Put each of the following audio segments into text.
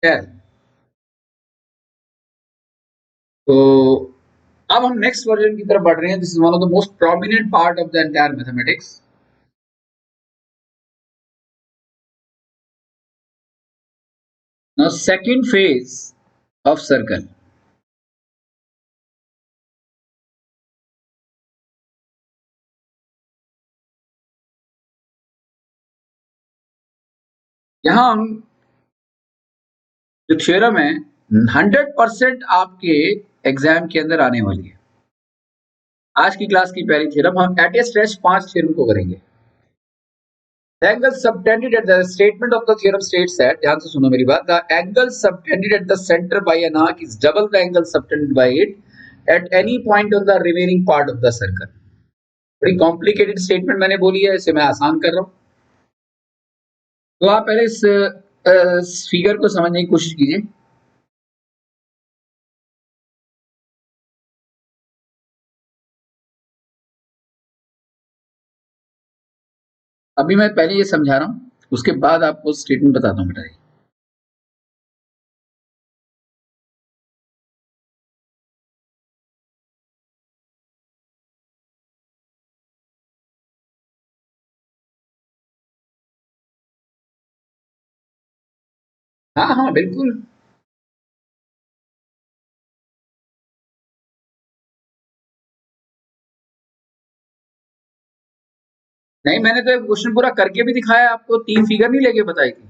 खैर, तो अब हम नेक्स्ट वर्जन की तरफ बढ़ रहे हैं. This is one of the most prominent part of the entire mathematics. Now second phase of circle. यहां हम जो थ्योरम है 100% आपके एग्जाम के अंदर आने वाली है. आज की क्लास की पहली थ्योरम हम एट ए स्ट्रेच 5 थ्योरम को करेंगे. The angle subtended at the statement of the theorem states that, ध्यान से सुनो मेरी बात, the angle subtended at the center by an arc is double the angle subtended by it at any point on the remaining part of the circle. बड़ी complicated statement मैंने बोली है, इसे मैं आसान कर रहा हूं. तो आप पहले इस फिगर को समझने की कोशिश कीजिए. अभी मैं पहले ये समझा रहा हूं, उसके बाद आपको स्टेटमेंट बताता हूं बेटा. हाँ हाँ बिल्कुल. नहीं, मैंने तो क्वेश्चन पूरा करके भी दिखाया आपको, 3 फिगर नहीं लेके बताई थी.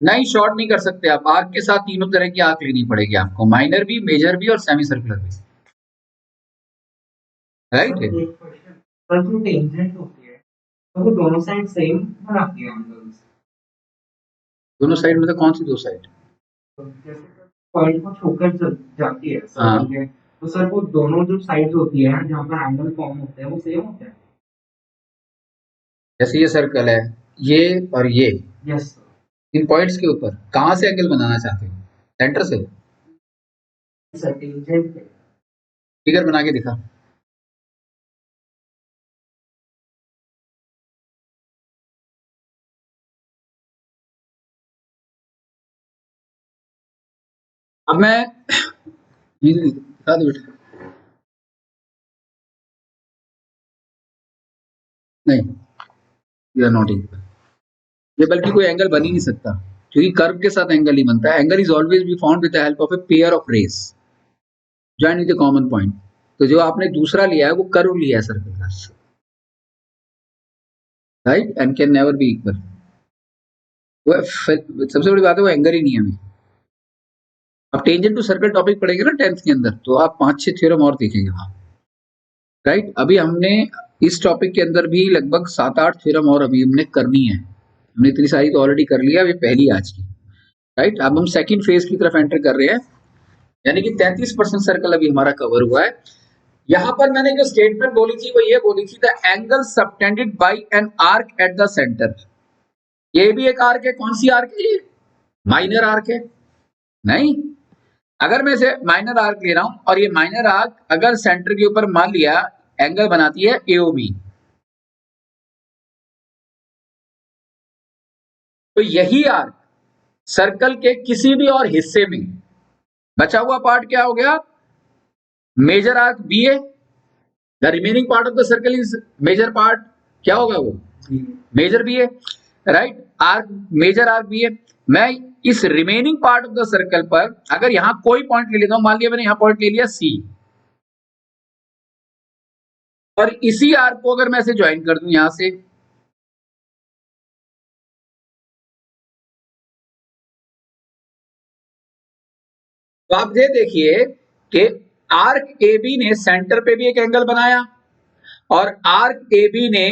नहीं, शॉर्ट नहीं कर सकते आप. आर्क के साथ तीनों तरह की आर्क लेनी पड़ेगी आपको, माइनर भी, मेजर भी और सेमी सर्कुलर भी. राइट. पर जो टेंजेंट होती है तो वो दोनों साइड सेम बनाती है एंगल्स. दोनों साइड मतलब कौन सी दो साइड? जैसे पॉइंट को छोड़कर जाती है हाँ. सर्कल के, तो सर वो दोनों जो साइड्स होती है जहाँ पर एंगल फॉर्म होते हैं वो सेम होते हैं. जैसे ये सर्कल है, ये और ये, यस सर. इन पॉइंट्स के ऊपर कहाँ से एंगल बनाना चाहते हो? सेंटर से. सर टेंजेंट पे. फिगर बना के दिखा. अब मैं ये दिखा दो बेटा. नहीं, यू आर नॉट इक्वल. ये बल्कि कोई एंगल बन ही नहीं सकता, क्योंकि कर्व के साथ एंगल ही बनता है. Angle is always be found with the help of a pair of rays join with the common point. तो जो आपने दूसरा लिया है वो कर्व लिया है सर्कल का. Right, and can never be equal. वो सबसे बड़ी बात है, वो एंगल ही नहीं है अभी. अब टेंजेंट टू सर्कल टॉपिक पढ़ेंगे ना 10th के अंदर, तो आप 5-6 थ्योरम और देखेंगे वहां. राइट, अभी हमने इस टॉपिक के अंदर भी लगभग 7-8 थ्योरम और अभी हमने करनी है. हमने इतनी सारी तो ऑलरेडी कर लिया, ये पहली आज की. राइट, अब हम सेकंड फेज की तरफ एंटर कर रहे हैं, यानी कि 33% सर्कल अभी हमारा कवर हुआ है. यहां पर मैंने जो स्टेटमेंट बोली थी वो ये बोली थी, the angle subtended by an arc eight the centre. ये भी एक आर्क है. कौन सी आर्क है ये? माइनर आर्क है. नहीं, अगर मैं इसे माइनर आर्क ले रहा हूं और ये माइनर आर्क अगर सेंटर के ऊपर मान लिया एंगल बनाती है एओबी, तो यही आर्क सर्कल के किसी भी और हिस्से में बचा हुआ पार्ट क्या हो गया? Major arc B A. The remaining part of the circle is major part. क्या होगा वो? Major B A. Right, arc major arc B A. मैं इस remaining part of the circle पर अगर यहां कोई पॉइंट ले लेता हूं, मान लिया मैंने यहां पॉइंट ले लिया सी, और इसी आर्क को अगर मैं इसे ज्वाइन कर दूं यहां से, तो आप ये देखिए कि आर्क ए बी ने सेंटर पे भी एक एंगल बनाया, और आर्क ए बी ने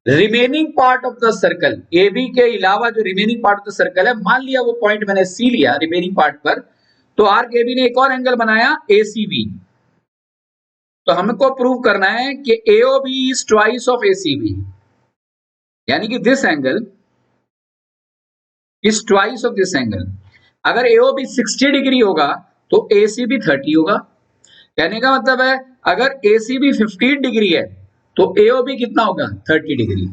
remaining part of the circle, A B के अलावा जो remaining part of the circle है, मान लिया वो पॉइंट मैंने सी लिया रिमेनिंग पार्ट पर, तो आर्क ए बी ने एक और एंगल बनाया ए सी बी. तो हमको प्रूव करना है कि A O B is twice of A C B, यानी कि this angle is twice of this angle. अगर एओ बी 60 डिग्री होगा तो ए सी बी 30 होगा. कहने का मतलब है अगर ए सी बी 15 डिग्री है तो एओ बी कितना होगा? 30 डिग्री.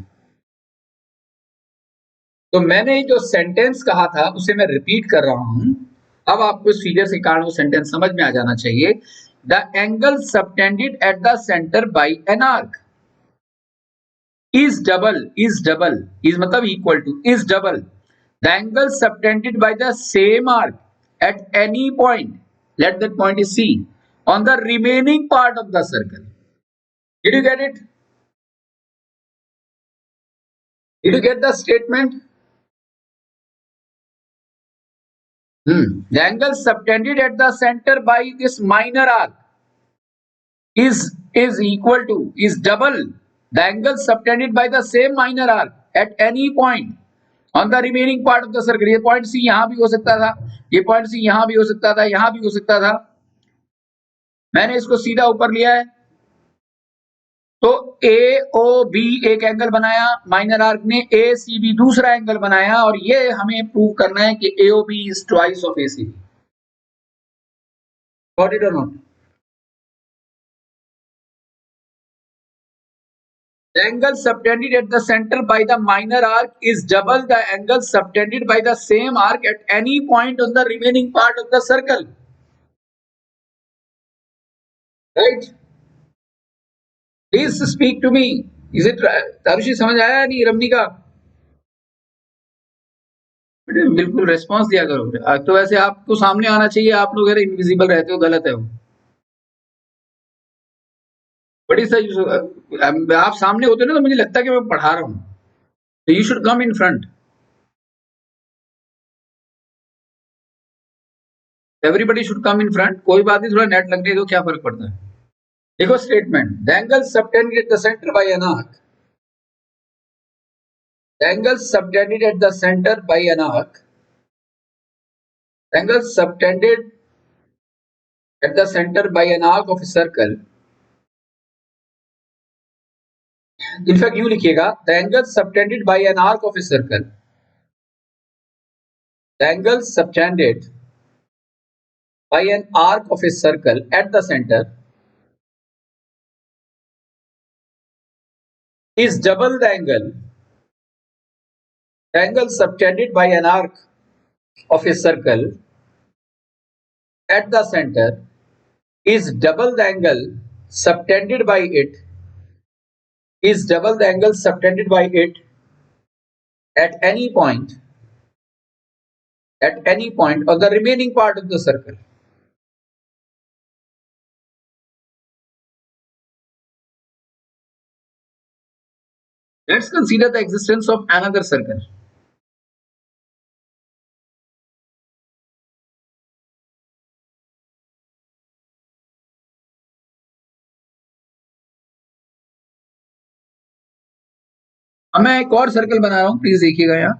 तो मैंने जो सेंटेंस कहा था उसे मैं रिपीट कर रहा हूं। अब आपको इस फिगर के कारण वो सेंटेंस समझ में आ जाना चाहिए। The angle subtended at the centre by an arc is is मतलब equal to is double the angle subtended by the same arc at any point, let that point is C, on the remaining part of the circle. Did you get it? Did you get the statement? The angle subtended at the center by this minor arc is equal to is double the angle subtended by the same minor arc at any point on the remaining part of the circle. ये point सी यहां भी हो सकता था, ये point सी यहां भी हो सकता था, यहां भी हो सकता था। मैंने इसको सीधा ऊपर लिया है। तो ए ओ बी एक एंगल बनाया, माइनर आर्क ने ए सी बी दूसरा एंगल बनाया, और ये हमें प्रूव करना है कि A O B is twice of A C B. Got it और not? The angle subtended at the center by the minor arc is double the angle subtended by the same arc at any point on the remaining part of the circle. Right? Please speak to me. Is it तारुषी समझ आया या नहीं रमनी का? बिल्कुल response दिया करो। तो वैसे आपको सामने आना चाहिए, आप लोग अगर इनविजिबल रहते हो, गलत है वो। बड़ी सही, आप सामने होते ना तो मुझे लगता है कि मैं पढ़ा रहा हूँ। तो you should come in front. Everybody should come in front. कोई बात नहीं, थोड़ा नेट लगने दो, क्या फर्क पड़ता है। देखो statement, the angle subtended at the centre by an arc, the angle subtended at the centre by an arc, the angle subtended at the centre by an arc of a circle. In fact यूं लिखिएगा, the angle subtended by an arc of a circle, the angle subtended by an arc of a circle at the center is double the angle subtended by an arc of a circle at the center is double the angle subtended by it is double the angle subtended by it at any point on the remaining part of the circle. Let's consider the existence of another circle. अब मैं एक और circle बना रहा हूं, please देखिएगा यहां।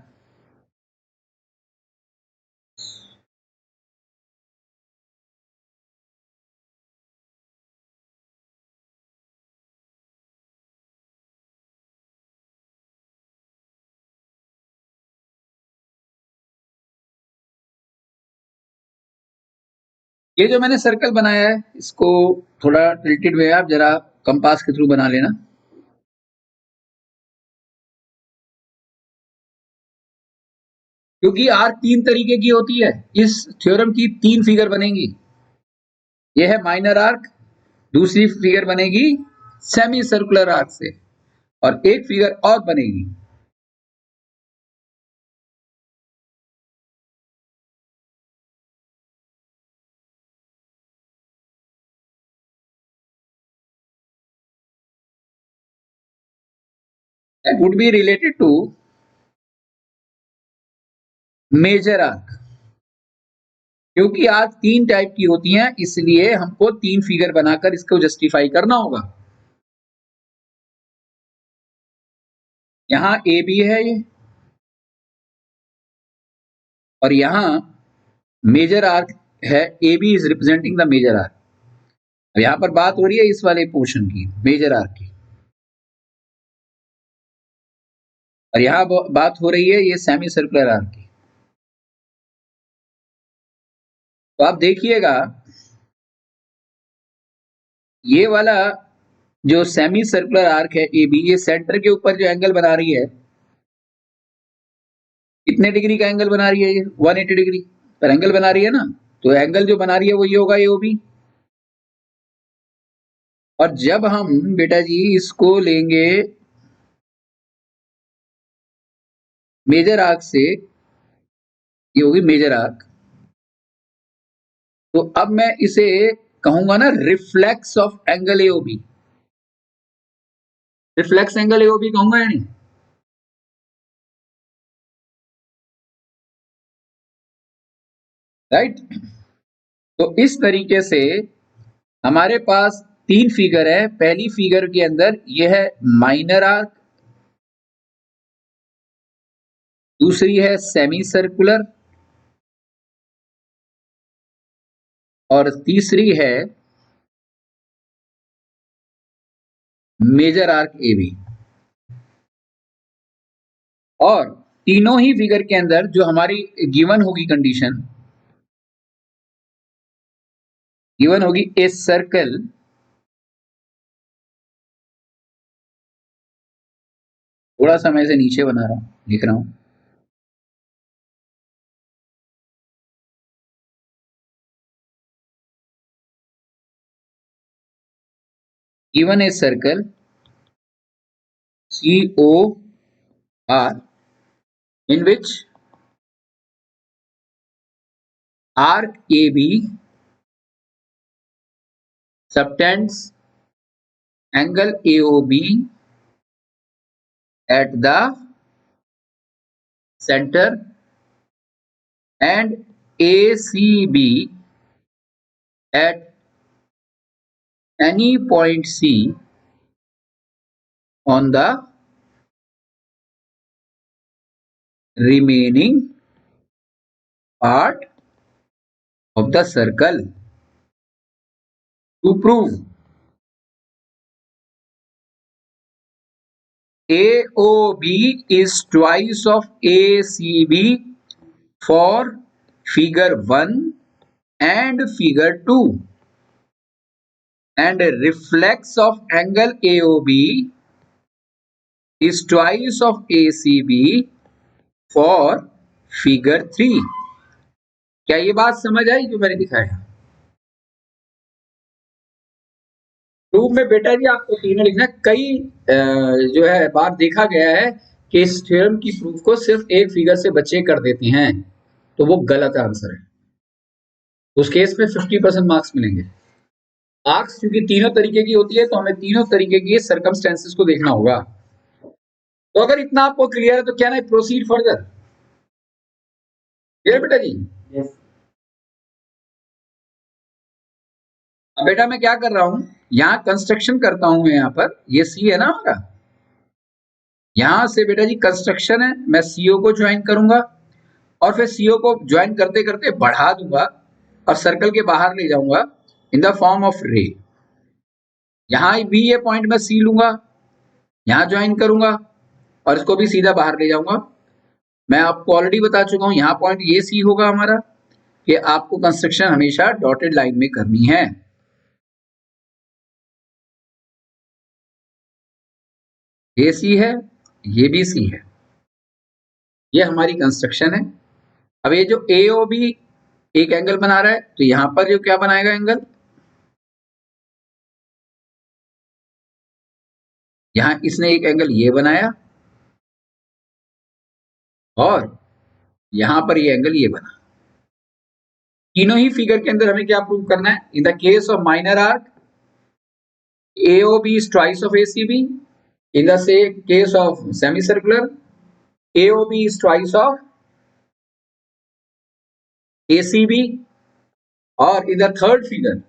ये जो मैंने सर्कल बनाया है, इसको थोड़ा टिल्टेड वे आप जरा कंपास के थ्रू बना लेना। क्योंकि आर्क 3 तरीके की होती है, इस थ्योरम की 3 फिगर बनेंगी। यह है माइनर आर्क, दूसरी फिगर बनेगी सेमी सर्कुलर आर्क से, और एक फिगर और बनेगी that would be related to major arc. क्योंकि आर्क 3 टाइप की होती हैं, इसलिए हमको 3 फिगर बनाकर इसको जस्टिफाई करना होगा। यहां ए बी है ये, और यहां मेजर आर्क है, A B is representing the major arc. अब यहां पर बात हो रही है इस वाले पोर्शन की, मेजर आर्क की, और यहां बात हो रही है ये सेमी सर्कुलर आर्क की। तो आप देखिएगा, ये वाला जो सेमी सर्कुलर आर्क है ए बी, ये सेंटर के ऊपर जो एंगल बना रही है, कितने डिग्री का एंगल बना रही है ये? 180 डिग्री पर एंगल बना रही है ना, तो एंगल जो बना रही है वो ये होगा एओबी। और जब हम बेटा जी इसको लेंगे मेजर आर्क से, ये होगी मेजर आर्क, तो अब मैं इसे कहूंगा ना reflex of angle AOB. Reflex angle AOB कहूंगा या नहीं? राइट। तो इस तरीके से हमारे पास तीन फिगर है। पहली फिगर के अंदर यह है माइनर आर्क, दूसरी है सेमी सर्कुलर, और तीसरी है मेजर आर्क ए बी। और तीनों ही फिगर के अंदर जो हमारी गिवन होगी कंडीशन, गिवन होगी ए सर्कल थोड़ा सा मैं इसे नीचे बना रहा हूं, लिख रहा हूं, given a circle C O R in which arc AB subtends angle AOB at the center and ACB at any point C on the remaining part of the circle. To prove AOB is twice of ACB for figure 1 and figure 2, and reflex of angle AOB is twice of ACB for figure 3। क्या ये बात समझ आई जो मैंने दिखाया? Proof में बेटा जी आपको तीनों लिखना है। कई जो है बार देखा गया है कि इस थ्योरम की प्रूफ को सिर्फ एक फिगर से बच्चे कर देते हैं, तो वो गलत आंसर है। उस केस में 50% मार्क्स मिलेंगे। मार्क्स क्योंकि तीनों तरीके की होती है, तो हमें तीनों तरीके की सर्कमस्टेंसेस को देखना होगा। तो अगर इतना आपको क्लियर है तो क्या ना प्रोसीड फर्दर। क्लियर बेटा जी? यस। अब बेटा मैं क्या कर रहा हूं, यहां कंस्ट्रक्शन करता हूं मैं। यहां पर ये सी है ना हमारा, यहां से बेटा जी कंस्ट्रक्शन है, मैं सीओ को ज्वाइन करूंगा और फिर सीओ को ज्वाइन करते करते बढ़ा दूंगा और सर्कल के बाहर ले जाऊंगा इन द फॉर्म ऑफ रे। यहां भी ये पॉइंट मैं सी लूंगा, यहां ज्वाइन करूंगा और इसको भी सीधा बाहर ले जाऊंगा। मैं आपको ऑलरेडी बता चुका हूं, यहां पॉइंट ये सी होगा हमारा, कि आपको कंस्ट्रक्शन हमेशा डॉटेड लाइन में करनी है। ये सी है, ये भी सी है, ये हमारी कंस्ट्रक्शन है। अब ये जो ए ओ बी एक एंगल बना रहा है, तो यहां पर जो क्या बनाएगा एंगल, यहां इसने एक एंगल ये बनाया और यहां पर ये एंगल ये बना। तीनों ही फिगर के अंदर हमें क्या प्रूव करना है? In the case of minor arc AOB is twice of ACB. In the same case of semicircular, AOB is twice of ACB. Or in the third figure,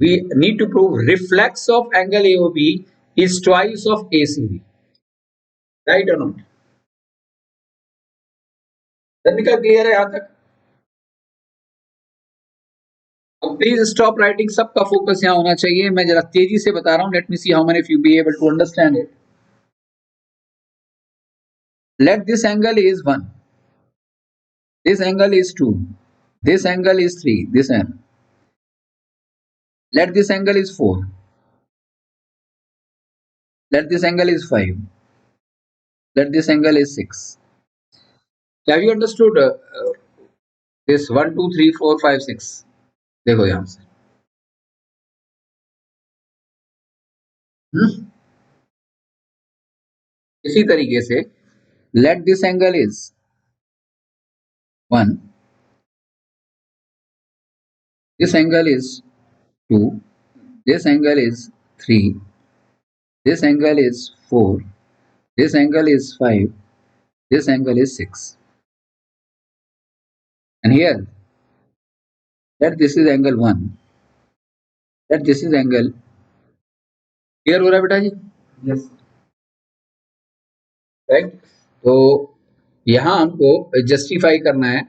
we need to prove reflex of angle AOB is twice of ACB. Right or not? Technical clear है यहां तक? अब please stop writing, सबका focus यहाँ होना चाहिए। मैं जरा तेजी से बता रहा हूँ। Let me see how many of you be able to understand it. Let this angle is 1, this angle is 2, this angle is 3, this angle. Let this angle is 4, let this angle is 5, let this angle is 6, have you understood this 1 2 3 4 5 6? देखो यहां से इसी तरीके से let this angle is 1, this angle is 2, this angle is 3, this angle is 4, this angle is 5, this angle is 6. And here, that this is angle 1, that this is angle. Clear हो रहा है बेटा जी? Yes. राइट? तो यहां हमको justify करना है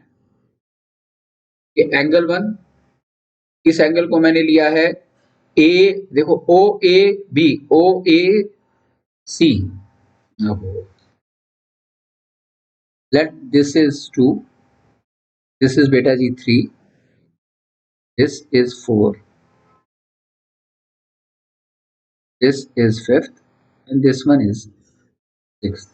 कि एंगल 1, इस एंगल को मैंने लिया है ए, देखो O A B, O A C, let this is 2, this is beta g 3, this is 4, this is 5th, and this one is 6th.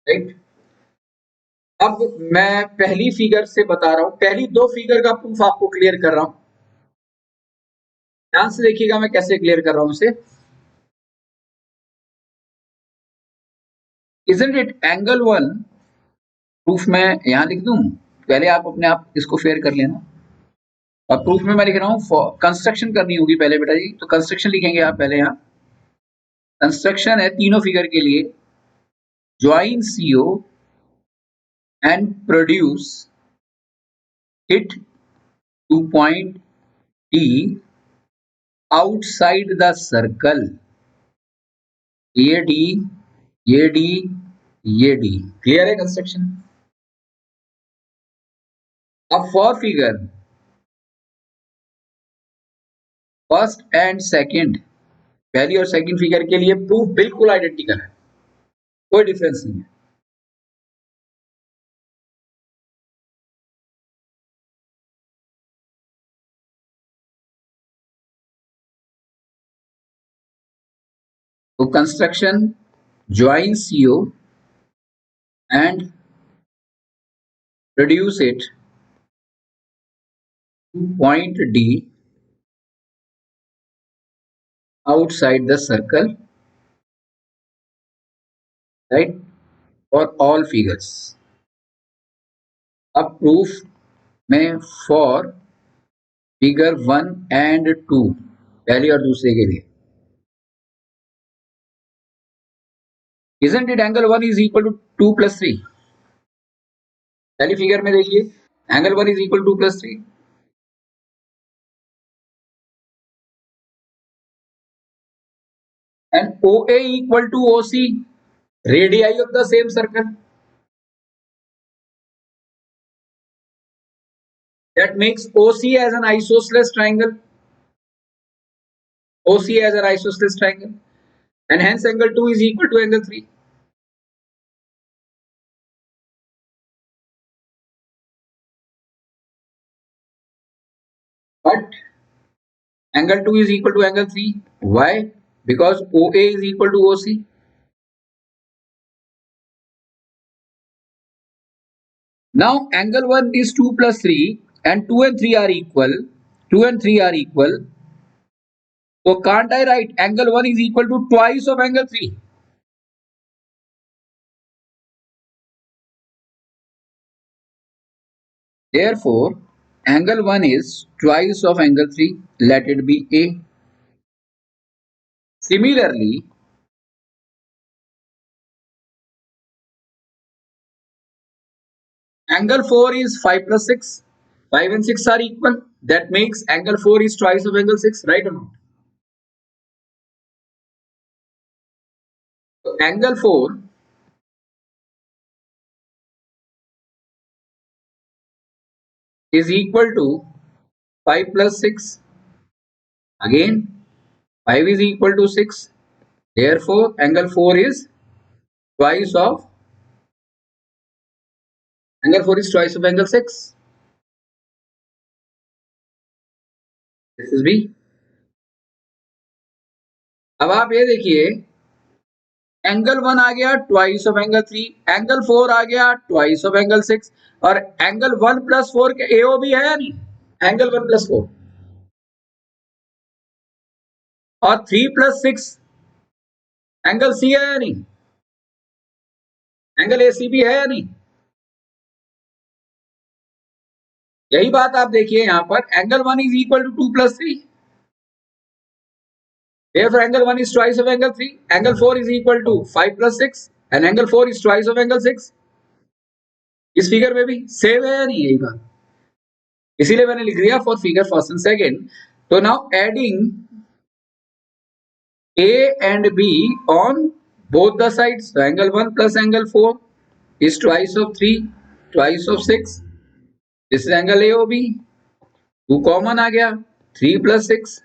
Right? अब मैं पहली फिगर से बता रहा हूं, पहली दो फिगर का प्रूफ आपको क्लियर कर रहा हूं। ध्यान से देखिएगा मैं कैसे क्लियर कर रहा हूं इसे। Isn't it angle 1? प्रूफ मैं यहां लिख दूं, पहले आप अपने आप इसको फेयर कर लेना। और प्रूफ में मैं लिख रहा हूं कंस्ट्रक्शन करनी होगी पहले बेटा जी, तो कंस्ट्रक्शन लिखेंगे आप पहले। यहां कंस्ट्रक्शन है तीनों फिगर के लिए, join CO and produce it two point D outside the circle. ये डी, ये डी, ये डी। क्लियर है कंस्ट्रक्शन? अब for figure first and second, पहली और सेकंड फिगर के लिए प्रूफ बिल्कुल आइडेंटिकल है, कोई डिफरेंस नहीं है। तो construction join CO and produce it two point D outside the circle, right, for all figures. अब प्रूफ में फॉर फिगर 1 एंड 2, पहली और दूसरे के लिए, isn't it angle 1 is equal to 2 plus 3? पहली फिगर में देखिए angle 1 is equal to 2 plus 3, and OA equal to OC, radii of the same circle. That makes OC as an isosceles triangle, OC as an isosceles triangle, and hence angle 2 is equal to angle 3. But angle 2 is equal to angle 3. Why? Because OA is equal to OC. Now angle 1 is 2 plus 3 and 2 and 3 are equal. 2 and 3 are equal. So can't I write angle 1 is equal to twice of angle 3? Therefore, angle 1 is twice of angle 3. Let it be A. Similarly, angle 4 is 5 plus 6. 5 and 6 are equal. That makes angle 4 is twice of angle 6, right or not? So angle 4 is equal to 5 plus 6. Again, 5 is equal to 6. Therefore, angle 4 is twice of angle 6. This is B. अब आप ये देखिए, angle 1 आ गया twice of angle 3, angle 4 आ गया twice of angle 6, और angle 1 plus 4 के एओ भी है या नहीं, एंगल 1 प्लस 4, और 3 प्लस 6 एंगल सी है या नहीं, एंगल ए सी भी है या नहीं। यही बात आप देखिए यहां पर, angle 1 is equal to 2 plus 3, therefore angle 1 is twice of angle 3, angle 4 is equal to 5 plus 6, and angle 4 is twice of angle 6। इस फिगर में भी सेम है या नहीं, यही बात, इसीलिए मैंने लिख दिया for figure first and second. तो now adding A and B on both the sides, so angle 1 plus angle 4 is twice of 3, twice of 6, this is angle AOB, 2 common आ गया, 3 plus 6,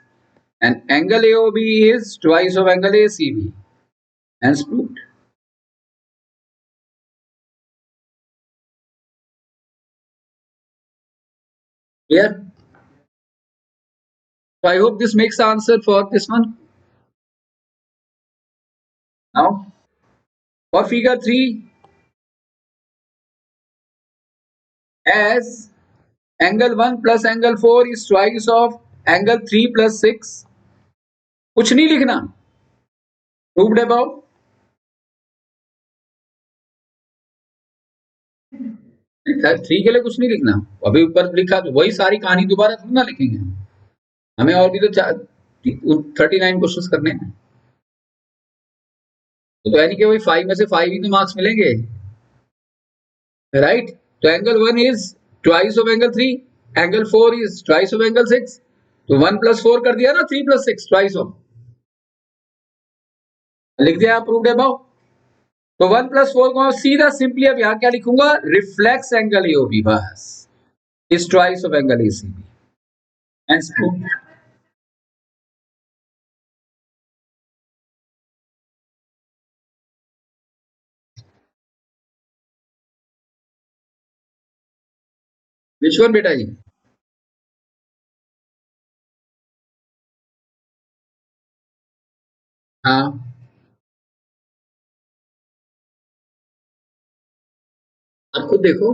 and angle AOB is twice of angle ACB, hence proved। Clear? So I hope this makes the answer for this one. Now for figure 3, as angle 1 plus angle 4 is twice of angle 3 plus 6, कुछ नहीं लिखना, proved above। Three के लिए कुछ नहीं लिखना, अभी ऊपर लिखा तो वही सारी कहानी दोबारा थोड़ी ना लिखेंगे, हमें और भी तो 39 क्वेश्चन करने हैं, तो यानी कि वही 5 में से 5 ही तो मार्क्स मिलेंगे, राइट। तो angle 1 is twice of angle 3, angle 4 is twice of angle 6, तो 1 प्लस 4 कर दिया ना, 3 प्लस 6 ट्वाइस ऑफ, लिख दिया प्रूव्ड अबव। तो 1 प्लस 4 को सीधा सिंपली अब यहाँ क्या लिखूंगा, रिफ्लेक्स एंगल एओबी, बस is twice of angle ACB, hence proved. Which one बेटा जी? हाँ, आप खुद देखो,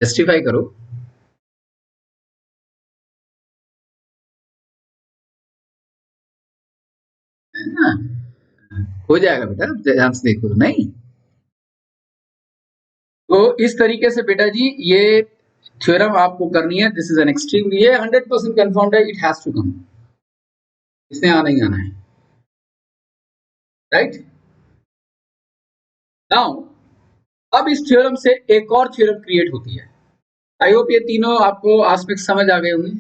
जस्टिफाई करो। है ना? हो जाएगा बेटा, ध्यान से देखो। नहीं तो इस तरीके से बेटा जी ये थ्योरम आपको करनी है, दिस इज एन एक्सट्रीम, ये 100% कंफर्म्ड है, इट हैज टू कम, इसने आना ही आना है, राइट। नाउ अब इस थ्योरम से एक और थ्योरम क्रिएट होती है, आई होप ये तीनों आपको एस्पेक्ट समझ आ गए होंगे,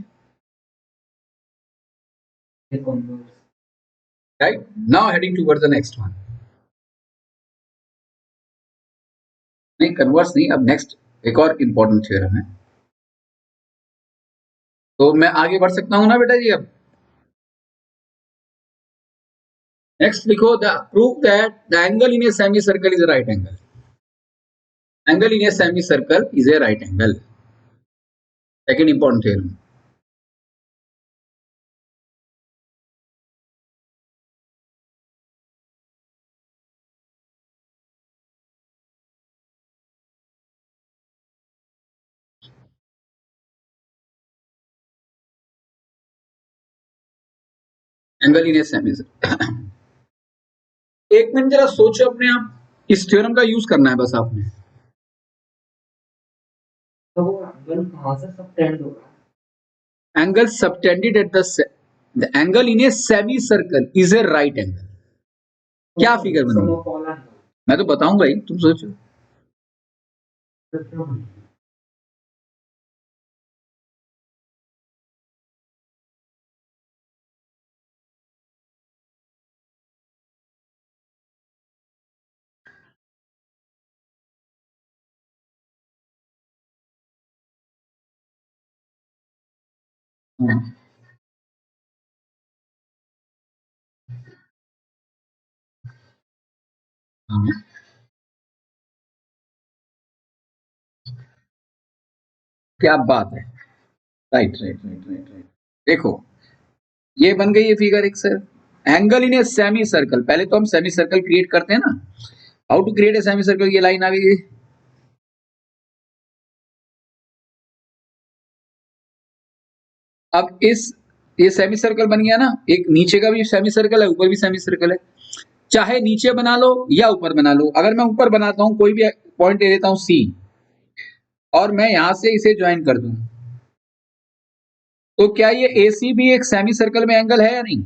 right. Now heading towards the next one, नहीं कन्वर्स नहीं, अब नेक्स्ट एक और इंपॉर्टेंट थ्योरम है, तो मैं आगे बढ़ सकता हूं ना बेटा जी। अब नेक्स्ट लिखो, the prove that the angle in a semicircle is a right angle, angle in a semicircle is a right angle, second important theorem. Angle in a semi circle, एक minute जरा सोचो अपने आप, इस theorem का use करना है बस आपने। तो वो एंगल कहाँ से सबटेंड होगा? Angle subtended at the angle in a semicircle is a right angle, क्या फिगर बनेगी, मैं तो बताऊंगा ही, तुम सोचो। हाँ, हाँ, क्या बात है, right right right right right. देखो ये बन गई है फिगर एक sir, angle in a semicircle, पहले तो हम सेमी सर्कल क्रिएट करते हैं ना, how to create a semicircle, ये लाइन आ गई। अब ये सेमी सर्कल बन गया ना, एक नीचे का भी सेमी सर्कल है, ऊपर भी सेमी सर्कल है, चाहे नीचे बना लो या ऊपर बना लो। अगर मैं ऊपर बनाता हूं, कोई भी पॉइंट ले लेता हूं सी, और मैं यहां से इसे ज्वाइन कर दूं, तो क्या ये AC भी एक सेमी सर्कल में एंगल है या नहीं?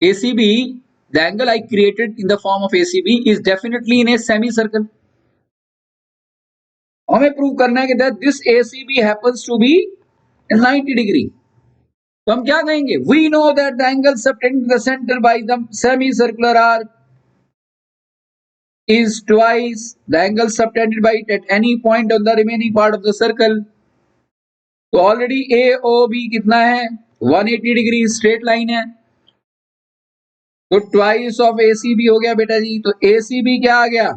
ACB, the angle I created in the form of ACB is definitely in a semicircle. हमें प्रूव करना है कि that this ACB happens to be 90 degree. तो हम क्या कहेंगे? We know that the angle subtending the center by the semicircular arc is twice the angle subtended by it at any point on the remaining part of the circle. तो already AOB कितना है? 180 degree straight line है, तो twice of ACB हो गया बेटा जी। तो ACB क्या आ गया?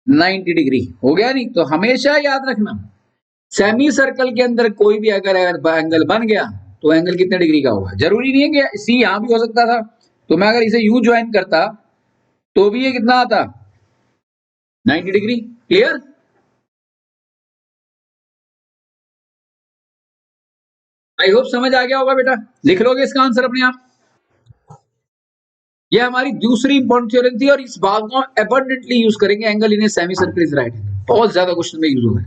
90 डिग्री हो गया नहीं? तो हमेशा याद रखना, सेमी सर्कल के अंदर कोई भी अगर एंगल बन गया तो एंगल कितने डिग्री का होगा। जरूरी नहीं है कि सी यहां भी हो सकता था, तो मैं अगर इसे यू ज्वाइन करता तो भी ये कितना आता? 90 डिग्री। क्लियर? आई होप समझ आ गया होगा बेटा। लिख लोगे इसका आंसर अपने आप। ये हमारी दूसरी इंपॉर्टेंट थ्योरम थी, और इस बात को एबंडेंटली यूज करेंगे। Angle in a semicircle is right angle, बहुत ज्यादा क्वेश्चन में यूज होगा।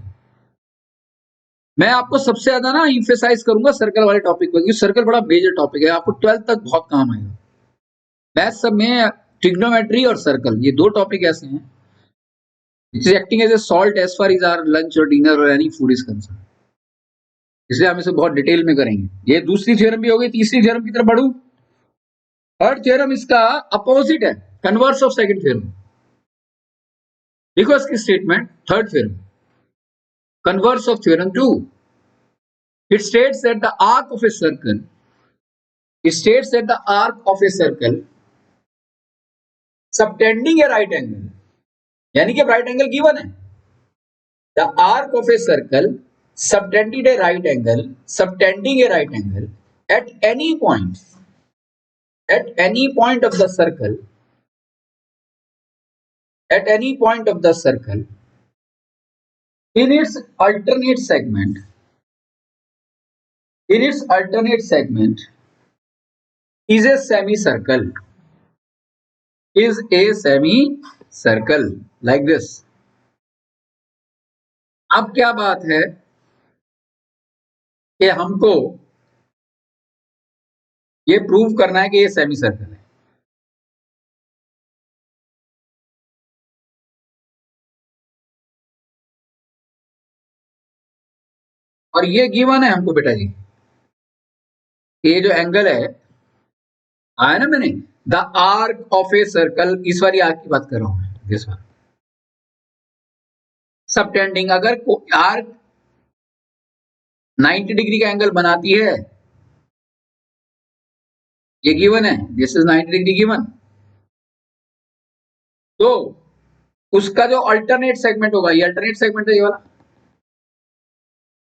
मैं आपको सबसे ज्यादा ना इंफेसाइज करूंगा सर्कल वाले टॉपिक पर, क्योंकि सर्कल बड़ा मेजर टॉपिक है, आपको 12th तक बहुत काम आएगा। मैथ सब में ट्रिग्नोमेट्री और सर्कल, ये दो टॉपिक ऐसे हैं which is acting as a salt as far as our lunch or dinner or any food is concerned, इसलिए हम इसे बहुत डिटेल में करेंगे। ये दूसरी थ्योरम भी हो गई। तीसरी थ्योरम की तरफ बढ़ू। थर्ड थ्योरम इसका अपोजिट है, कन्वर्स ऑफ सेकंड थ्योरम। देखो इसकी statement, third theorem, converse of theorem 2। It states that the arc of a circle, it states that the arc of a circle subtending a right angle, यानी कि right angle given है, the arc of a circle subtending a right angle at any point of the circle, in its alternate segment is a semicircle, like this. अब क्या बात है कि हमको ये प्रूव करना है कि ये सेमी सर्कल है। और ये गिवन है हमको बेटा जी, ये जो एंगल है आया ना मैंने, the arc of a circle, इस वाली आर्क की बात कर रहा हूं मैं, दिस वन सबटेंडिंग, अगर आर्क 90 डिग्री का एंगल बनाती है, ये गिवन है, दिस इज 90 डिग्री गिवन, तो उसका जो अल्टरनेट सेगमेंट होगा, ये अल्टरनेट सेगमेंट है ये वाला,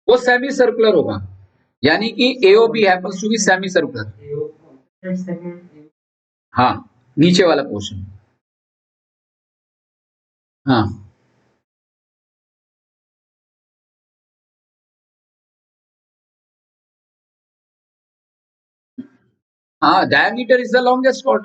वो सेमी सर्कुलर होगा, यानी कि AOB happens to be semicircular. हाँ, नीचे वाला पोर्शन। हाँ हाँ, diameter is the longest chord.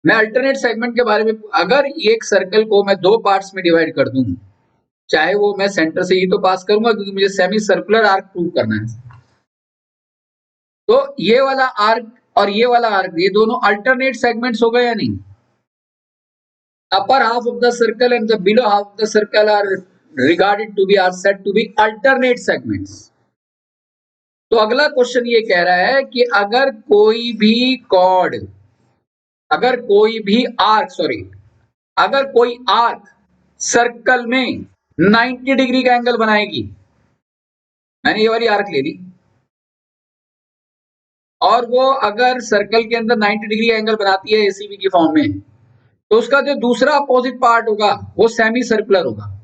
मैं अल्टरनेट सेगमेंट के बारे में, अगर एक सर्कल को मैं दो पार्ट्स में डिवाइड कर दूं, चाहे वो मैं सेंटर से ही तो पास करूंगा, क्योंकि मुझे सेमी सर्कुलर आर्क प्रूव करना है, तो ये वाला आर्क और ये वाला आर्क, ये दोनों अल्टरनेट सेगमेंट्स हो गए या नहीं? Upper half of the circle and the below half of the circle are regarded to be, are said to be alternate segments. तो अगला क्वेश्चन ये कह रहा है कि अगर कोई भी कॉर्ड, अगर कोई आर्क सर्कल में 90 डिग्री का एंगल बनाएगी, मैंने ये वाली आर्क ले ली, और वो अगर सर्कल के अंदर 90 डिग्री एंगल बनाती है ACB की फॉर्म में, तो उसका जो दूसरा अपोजिट पार्ट होगा वो सेमी सर्कुलर होगा।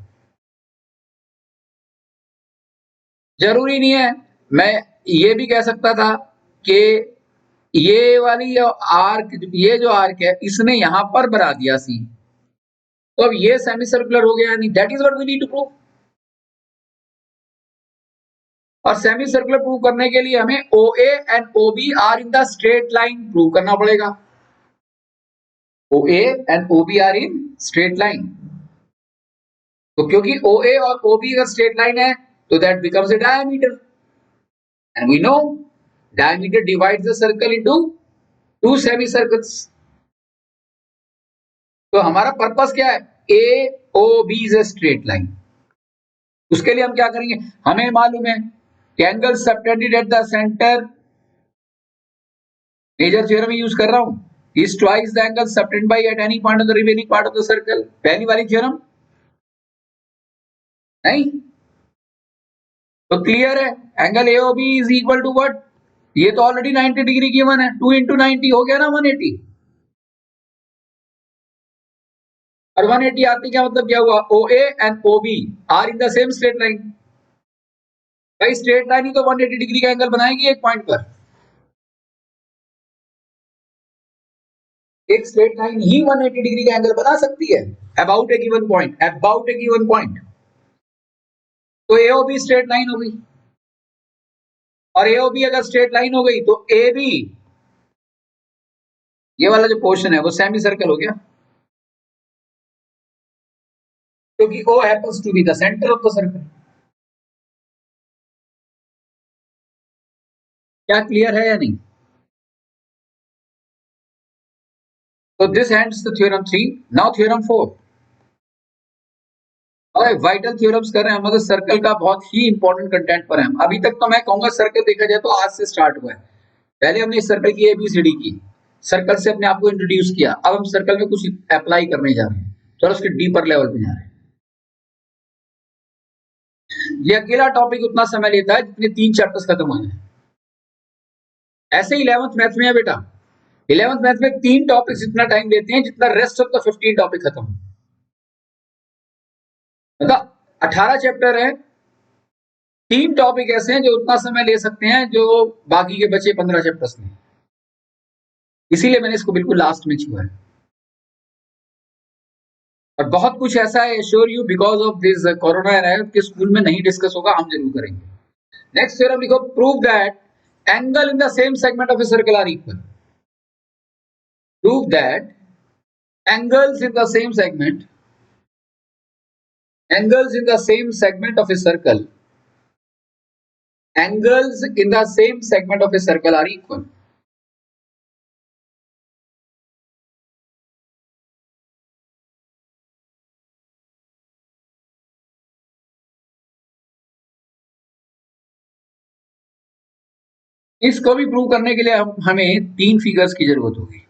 जरूरी नहीं है, मैं ये भी कह सकता था कि ये वाली आर्क, ये जो आर्क है इसने यहां पर बना दिया सी, तो अब ये सेमी सर्कुलर हो गया नहीं। That is what we need to prove. और सेमी सर्कुलर प्रूव करने के लिए हमें OA and OB are in the straight line prove करना पड़ेगा। OA and OB are in straight line. तो क्योंकि OA और OB अगर स्ट्रेट लाइन है तो that becomes a diameter, and we know diameter divides the circle into two semicircles। तो हमारा पर्पस क्या है? AOB is a straight line। उसके लिए हम क्या करेंगे? हमें मालूम है कि angle subtended at the centre, major theorem use कर रहा हूं, is twice the angle subtended by at any point of the remaining part of the circle। पहली वाली थ्योरम नहीं, तो क्लियर है angle AOB is equal to what? ये तो ऑलरेडी 90 डिग्री गिवन है, 2 into 90 हो गया ना 180। और 180 आती क्या मतलब क्या हुआ? OA and OB are in the same straight line. भाई स्ट्रेट लाइन ही तो 180 डिग्री का एंगल बनाएगी एक पॉइंट पर। एक स्ट्रेट लाइन ही 180 डिग्री का एंगल बना सकती है about A given point, about A given point. तो AOB स्ट्रेट लाइन हो गई, और AOB अगर स्ट्रेट लाइन हो गई तो AB, ये वाला जो पोर्शन है वो सेमी सर्कल हो गया, क्योंकि O happens to be the center of the circle। क्या क्लियर है या नहीं? तो this ends the theorem 3। Now theorem 4। और वाइटल थ्योरम्स कर रहे हैं हम, मतलब सर्कल का बहुत ही इंपॉर्टेंट कंटेंट पर है। अभी तक तो मैं कहूंगा सर्कल देखा जाए तो आज से स्टार्ट हुआ है। पहले हमने सर्कल की ABCD की, सर्कल से अपने आप को इंट्रोड्यूस किया, अब हम सर्कल में कुछ अप्लाई करने जा रहे हैं, थोड़ा उसके डीपर लेवल पे जा रहे हैं। ये अकेला टॉपिक उतना समय लेता है जितने 3 चैप्टर्स खत्म हो जाए। ऐसे 11th मैथ में है बेटा, 11th मैथ में 3 टॉपिक्स इतना टाइम लेते हैं जितना रेस्ट ऑफ द 15 टॉपिक खत्म हो। मतलब 18 चैप्टर है, 3 टॉपिक ऐसे हैं जो उतना समय ले सकते हैं जो बाकी के बचे 15 चैप्टर्स में। इसीलिए मैंने इसको बिल्कुल लास्ट में छुआ है। और बहुत कुछ ऐसा है assure you because of this corona है कि स्कूल में नहीं डिस्कस होगा, हम जरूर करेंगे। नेक्स्ट थ्योरम लिखो, prove that angle in the same segment of a circle are equal. Prove that angles in the same segment, angles in the same segment of a circle, angles in the same segment of a circle are equal। इसको भी prove करने के लिए हमें 3 figures की जरूरत होगी।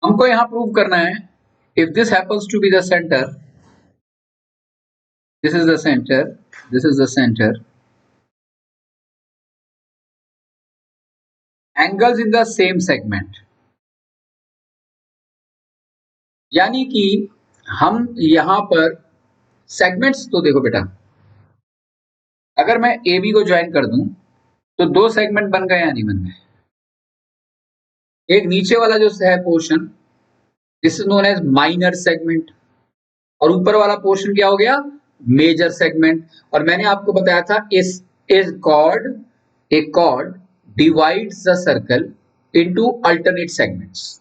हमको यहां प्रूव करना है, if this happens to be the centre, this is the centre, this is the centre, angles in the same segment, यानी कि हम यहां पर सेगमेंट्स, तो देखो बेटा अगर मैं AB को ज्वाइन कर दूं तो 2 सेगमेंट बन गए या नहीं बन गए? एक नीचे वाला जो है portion, this is known as minor segment, और ऊपर वाला पोर्शन क्या हो गया? Major segment. और मैंने आपको बताया था इस chord divides the circle into alternate segments,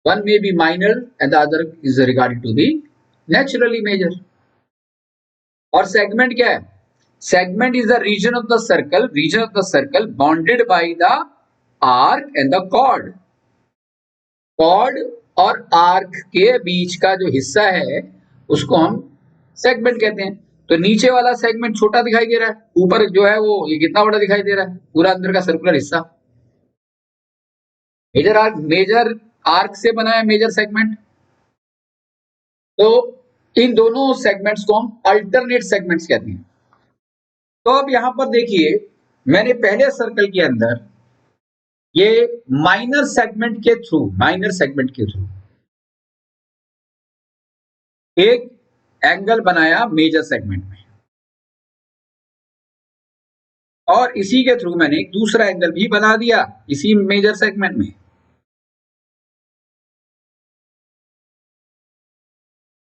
one may be minor and the other is regarded to be naturally major. और सेगमेंट क्या है? Segment is the region of the circle bounded by the arc and the chord. Chord और arc के बीच का जो हिस्सा है उसको हम सेगमेंट कहते हैं। तो नीचे वाला सेगमेंट छोटा दिखाई दे रहा है, ऊपर जो है वो ये कितना बड़ा दिखाई दे रहा है? पूरा अंदर का सर्कुलर हिस्सा। मेजर आर्क से बना है मेजर सेगमेंट, तो इन दोनों सेगमेंट्स को हम अल्टरनेट सेगमेंट्स कहते हैं। तो अब यहां पर देखिए, मैंने पहले सर्कल के अंदर ये माइनर सेगमेंट के थ्रू एक एंगल बनाया मेजर सेगमेंट में, और इसी के थ्रू मैंने एक दूसरा एंगल भी बना दिया इसी मेजर सेगमेंट में।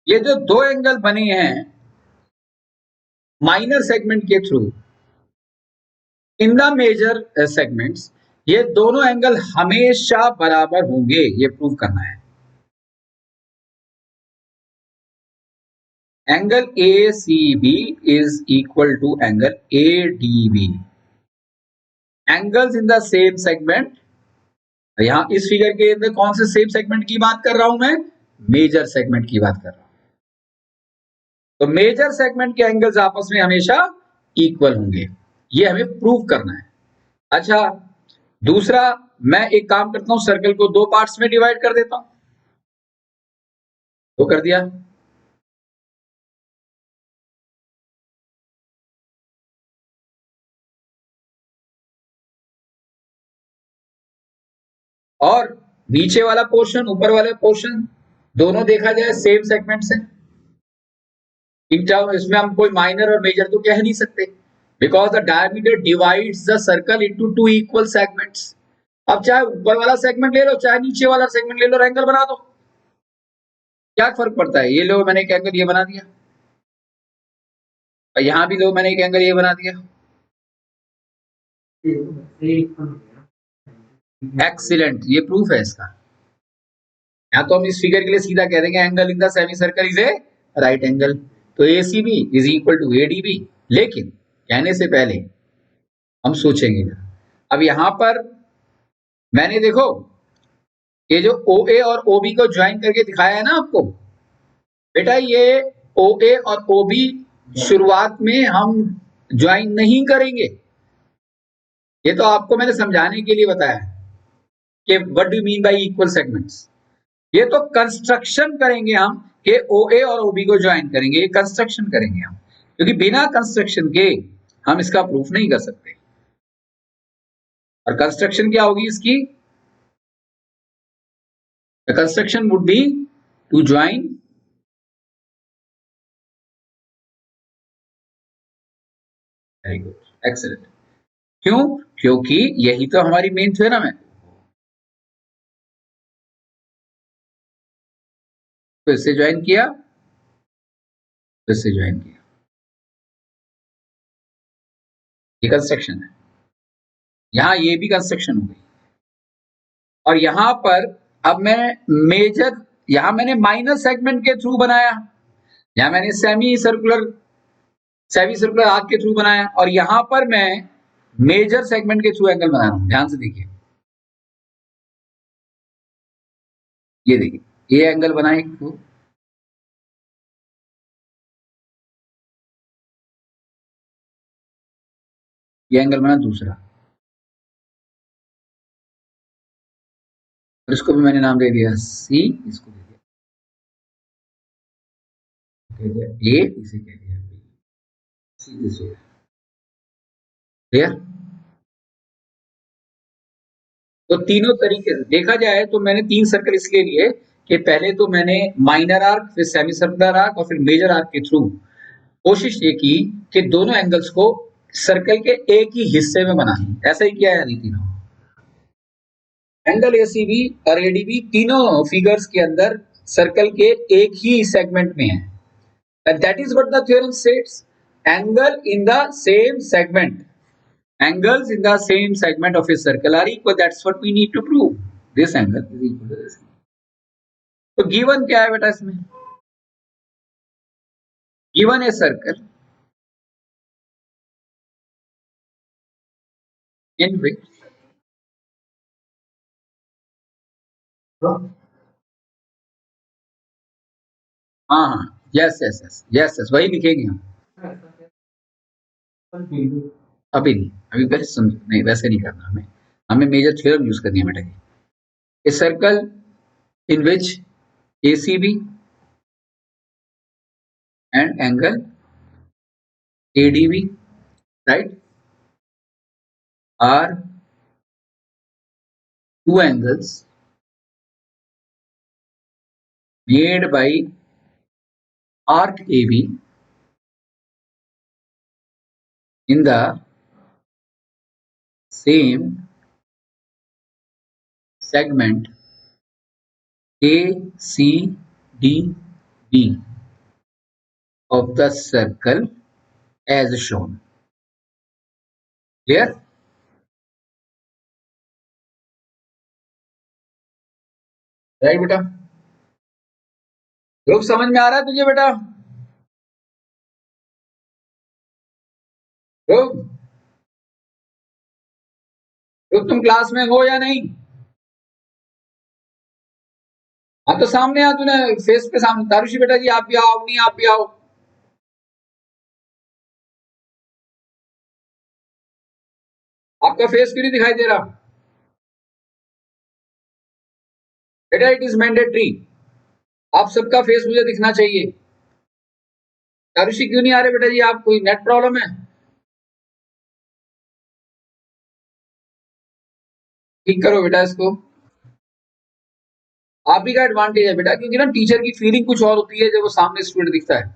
ये जो दो एंगल बने हैं माइनर सेगमेंट के through in the major segments, ये दोनों एंगल हमेशा बराबर होंगे, ये प्रूव करना है। Angle ACB is equal to angle ADB, angles in the same segment. यहां इस फिगर के अंदर कौन से सेम सेगमेंट की बात कर रहा हूं मैं? मेजर सेगमेंट की बात कर रहा हूं। तो मेजर सेगमेंट के एंगल्स आपस में हमेशा इक्वल होंगे, ये हमें प्रूव करना है। अच्छा, दूसरा, मैं एक काम करता हूं, सर्कल को दो पार्ट्स में डिवाइड कर देता हूं। तो कर दिया। और नीचे वाला पोर्शन ऊपर वाला पोर्शन दोनों देखा जाए सेम सेगमेंट से। इसमें हम कोई माइनर और मेजर तो कह नहीं सकते, because the diameter divides the circle into two equal segments. अब चाहे ऊपर वाला सेगमेंट ले लो चाहे नीचे वाला सेगमेंट ले लो और एंगल बना दो, क्या फर्क पड़ता है? ये लो मैंने एक एंगल ये बना दिया, और यहां भी लो मैंने एक एंगल ये बना दिया। एक्सीलेंट, ये प्रूफ है इसका। या तो हम इस फिगर के लिए सीधा कह देंगे angle in the semicircle is a right angle, तो ACB is equal to ADB। लेकिन कहने से पहले हम सोचेंगे, अब यहां पर मैंने देखो ये जो OA और OB को ज्वाइन करके दिखाया है ना आपको, बेटा ये OA और OB शुरुआत में हम ज्वाइन नहीं करेंगे, ये तो आपको मैंने समझाने के लिए बताया कि what do mean y equal segments. ये तो कंस्ट्रक्शन करेंगे हम कि OA और OB को ज्वाइन करेंगे, ये कंस्ट्रक्शन करेंगे हम, क्योंकि बिना कंस्ट्रक्शन के हम इसका प्रूफ नहीं कर सकते। और कंस्ट्रक्शन क्या होगी इसकी? The construction would be to join very good, excellent. क्यों? क्योंकि यही तो हमारी मेन थ्योरम है। तो इससे ज्वाइन किया, तो इससे ज्वाइन किया, ये कंस्ट्रक्शन है। यहां ये भी कंस्ट्रक्शन हो गई, और यहां पर अब मैं मेजर, यहां मैंने माइनर सेगमेंट के थ्रू बनाया, यहां मैंने सेमी सर्कुलर आर्क के थ्रू बनाया, और यहां पर मैं मेजर सेगमेंट के थ्रू एंगल बना रहा हूं। ध्यान से देखिए, ये देखिए ये एंगल बना एक थ्रू, ये एंगल बना दूसरा, और इसको भी मैंने नाम दे दिया C, इसको दे दिया A, इसे कह दिया B, सीधे से क्लियर। तो तीनों तरीके से देखा जाए तो मैंने तीन सर्कल इसलिए लिए कि पहले तो मैंने माइनर आर्क, फिर सेमी सर्कुलर आर्क और फिर मेजर आर्क के थ्रू कोशिश ये की कि दोनों एंगल्स को सर्कल के एक ही हिस्से में बना लें। ऐसा ही किया है नहीं तीनों एंगल ACB और ADB तीनों फिगर्स के अंदर सर्कल के एक ही सेगमेंट में है, and that is what the theorem states, angle in the same segment, angles in the same segment of a circle are equal, that's what we need to prove, this angle is equal to this। तो given क्या है बेटा इसमें? Given a circle इन विच हाँ हाँ, yes yes yes yes yes, वही लिखेंगे हम। अभी नहीं, अभी वैसे समझो नहीं, वैसे नहीं करना हमें, हमें मेजर थ्योरम यूज करनी है बेटा। a circle in which ACB and angle ADB, right, are two angles made by arc AB in the same segment ACDB of the circle as shown. Clear? Right बेटा? लोग समझ में आ रहा है तुझे बेटा? लोग लोग तुम क्लास में हो या नहीं? हाँ तो सामने आ, तूने फेस पे सामने। तारुषी बेटा जी आप भी आओ, नहीं आप भी आओ। आपका फेस क्यों नहीं दिखाई दे रहा बेटा? इट इज मैंडेटरी, आप सबका फेस मुझे दिखना चाहिए। तारुषी क्यों नहीं आ रहे बेटा जी आप? कोई नेट प्रॉब्लम है? ठीक करो बेटा इसको। आप ही का एडवांटेज है बेटा, क्योंकि ना टीचर की फीलिंग कुछ और होती है जब वो सामने स्टूडेंट दिखता है।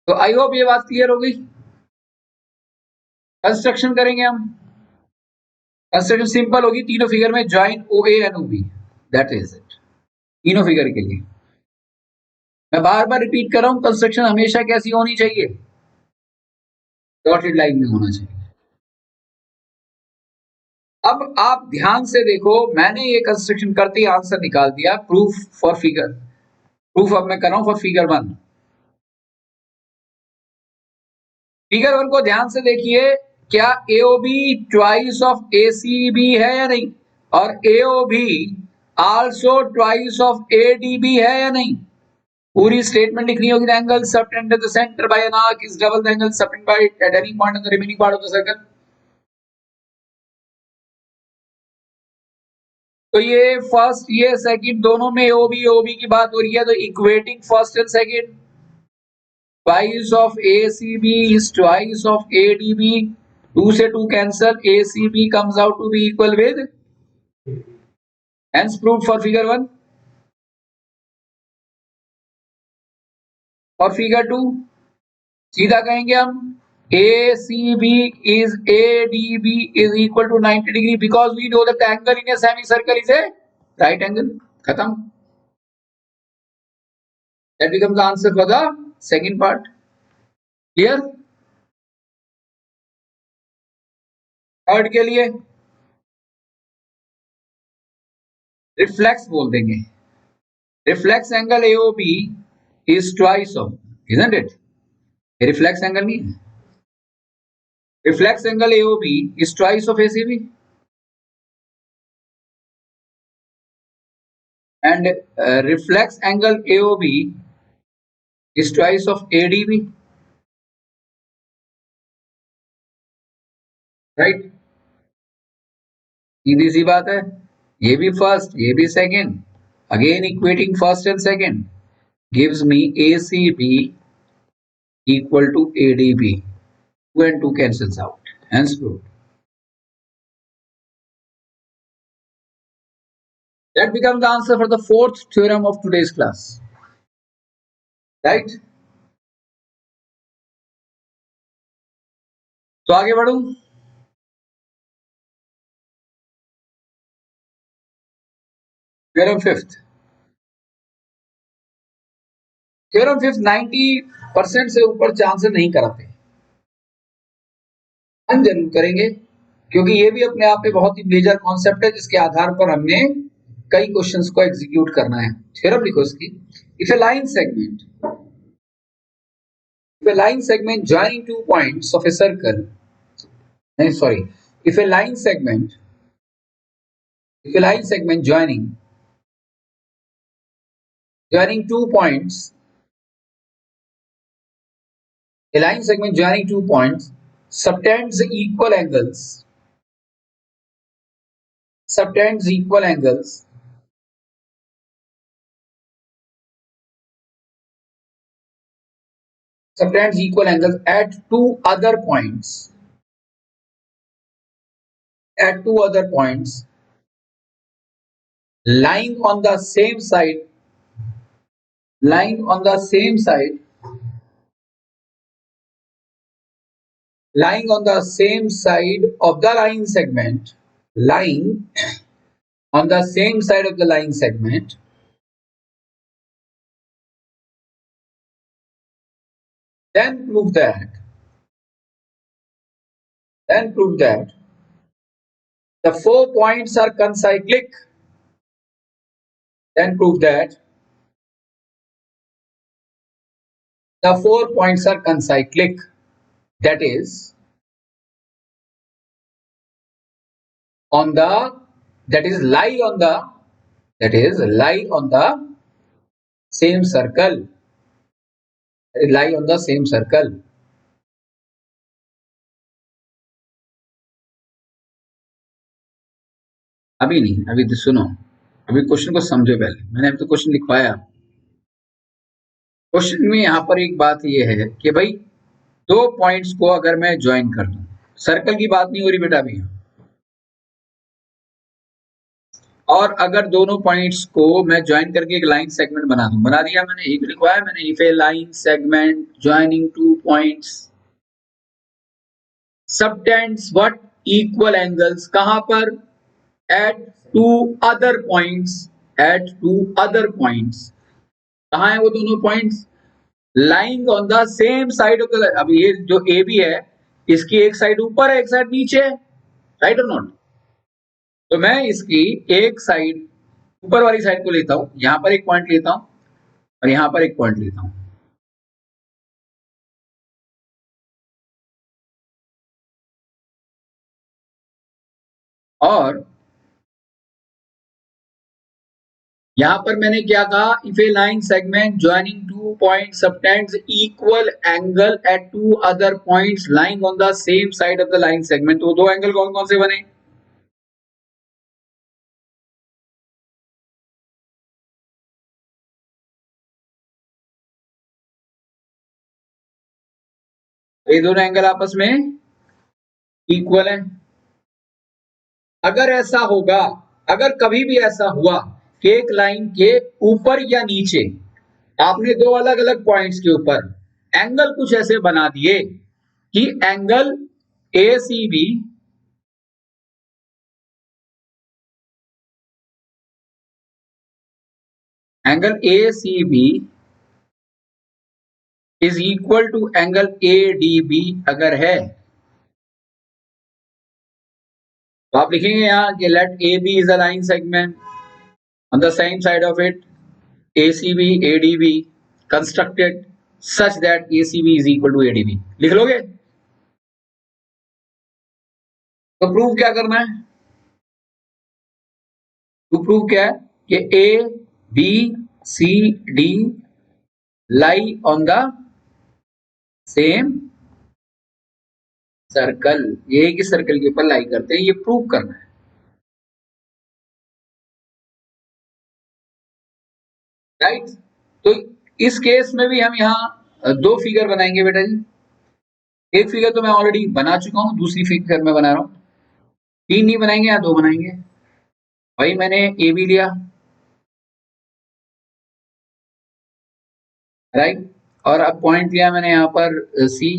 तो आई होप ये बात क्लियर हो गई। कंस्ट्रक्शन करेंगे हम। कंस्ट्रक्शन सिंपल होगी, तीनों फिगर में join O A and O B, that is it. तीनों फिगर के लिए मैं बार बार रिपीट कर रहा हूं, कंस्ट्रक्शन हमेशा कैसी होनी चाहिए? डॉटेड लाइन में होना चाहिए। अब आप ध्यान से देखो, मैंने ये कंस्ट्रक्शन करते ही आंसर निकाल दिया। प्रूफ फॉर फिगर, प्रूफ अब मैं कर रहा हूं फॉर फिगर 1। फिगर 1 को ध्यान से देखिए, क्या AOB ट्वाइस ऑफ ACB है या नहीं, और AOB also twice of ADB है या नहीं? पूरी स्टेटमेंट लिखनी होगी। The angle subtended the centre by an arc is double the angle subtended by at any point on the remaining part of the circle. तो ये फर्स्ट ये second दोनों में OB की बात हो रही है, तो equating first and second, twice of ACB is twice of ADB, 2 से 2 cancel, ACB comes out to be equal with, hence proved for figure 1। और फिगर 2 सीधा कहेंगे हम, ACB is ADB is equal to 90 degree because we know that the angle in a semicircle is a right angle। खत्म। That becomes the answer for the second part। Clear? Third के लिए reflex बोल देंगे। Reflex angle AOB is twice of, isn't it? ये reflex angle नहीं है? Reflex angle AOB is twice of ACB and reflex angle AOB is twice of ADB, right? सीधी सी बात है। ये भी फर्स्ट, ये भी second, again equating first and second gives me ACB equal to ADB। 2 and 2 cancels out, hence proved। That becomes the answer for the fourth theorem of today's class, right? तो आगे बढ़ूं। Theorem fifth. Theorem fifth 90% से ऊपर chances नहीं कराते, हम जरूर करेंगे, क्योंकि ये भी अपने आप में बहुत ही मेजर कॉन्सेप्ट है जिसके आधार पर हमने कई क्वेश्चंस को एग्जीक्यूट करना है। थ्योरम लिखो इसकी। If a line segment, if a line segment joining 2 points of a circle, sorry, if a line segment, if a line segment joining 2 points, a line segment joining 2 points subtends equal angles subtends equal angles at two other points lying on the same side lying on the same side lying on the same side of the line segment lying on the same side of the line segment, then prove that the 4 points are concyclic. Then prove that the 4 points are concyclic. That is on the lie on the same circle. Lie on the same circle. अभी नहीं, अभी तो सुनो, अभी question को समझो पहले। मैंने अभी तो क्वेश्चन लिखवाया। क्वेश्चन में यहाँ पर एक बात ये है कि भाई 2 पॉइंट्स को अगर मैं ज्वाइन कर दूं, सर्कल की बात नहीं हो रही बेटा अभी, और अगर दोनों पॉइंट्स को मैं ज्वाइन करके एक लाइन सेगमेंट बना दूं, बना दिया मैंने, एक लिखवाया मैंने, if a line segment joining 2 points subtends what equal angles, कहां पर, एट टू अदर पॉइंट्स कहां है वो दोनों points, lying on the same side of the, अब ये जो ए बी है इसकी एक साइड ऊपर है एक साइड नीचे है, राइट और नॉट। तो मैं इसकी एक साइड ऊपर वाली साइड को लेता हूं, यहां पर एक पॉइंट लेता हूं और यहां पर एक पॉइंट लेता हूं, और यहां पर मैंने क्या कहा, if a line segment joining 2 points subtends equal angle at 2 other points lying on the same side of the line segment. तो 2 एंगल कौन कौन से बने, ये दोनों एंगल आपस में इक्वल है। अगर ऐसा होगा, अगर कभी भी ऐसा हुआ कि एक लाइन के ऊपर या नीचे आपने 2 अलग-अलग पॉइंट्स के ऊपर एंगल कुछ ऐसे बना दिए कि angle ACB is equal to angle ADB अगर है, तो आप लिखेंगे यहां कि let AB is a line segment on the same side of it ACB ADB constructed such that ACB is equal to ADB, लिख लोगे। तो प्रूव क्या करना है, तो प्रूव क्या है कि ABCD lie on the same circle, ये एक ही सर्कल के ऊपर लाई करते हैं, ये प्रूव करना है, राइट। तो इस केस में भी हम यहाँ 2 फिगर बनाएंगे बेटा जी। एक फिगर तो मैं ऑलरेडी बना चुका हूं, दूसरी फिगर मैं बना रहा हूं। 3 नहीं बनाएंगे या 2 बनाएंगे, भाई मैंने ए बी लिया, राइट, और अब पॉइंट लिया मैंने यहाँ पर सी,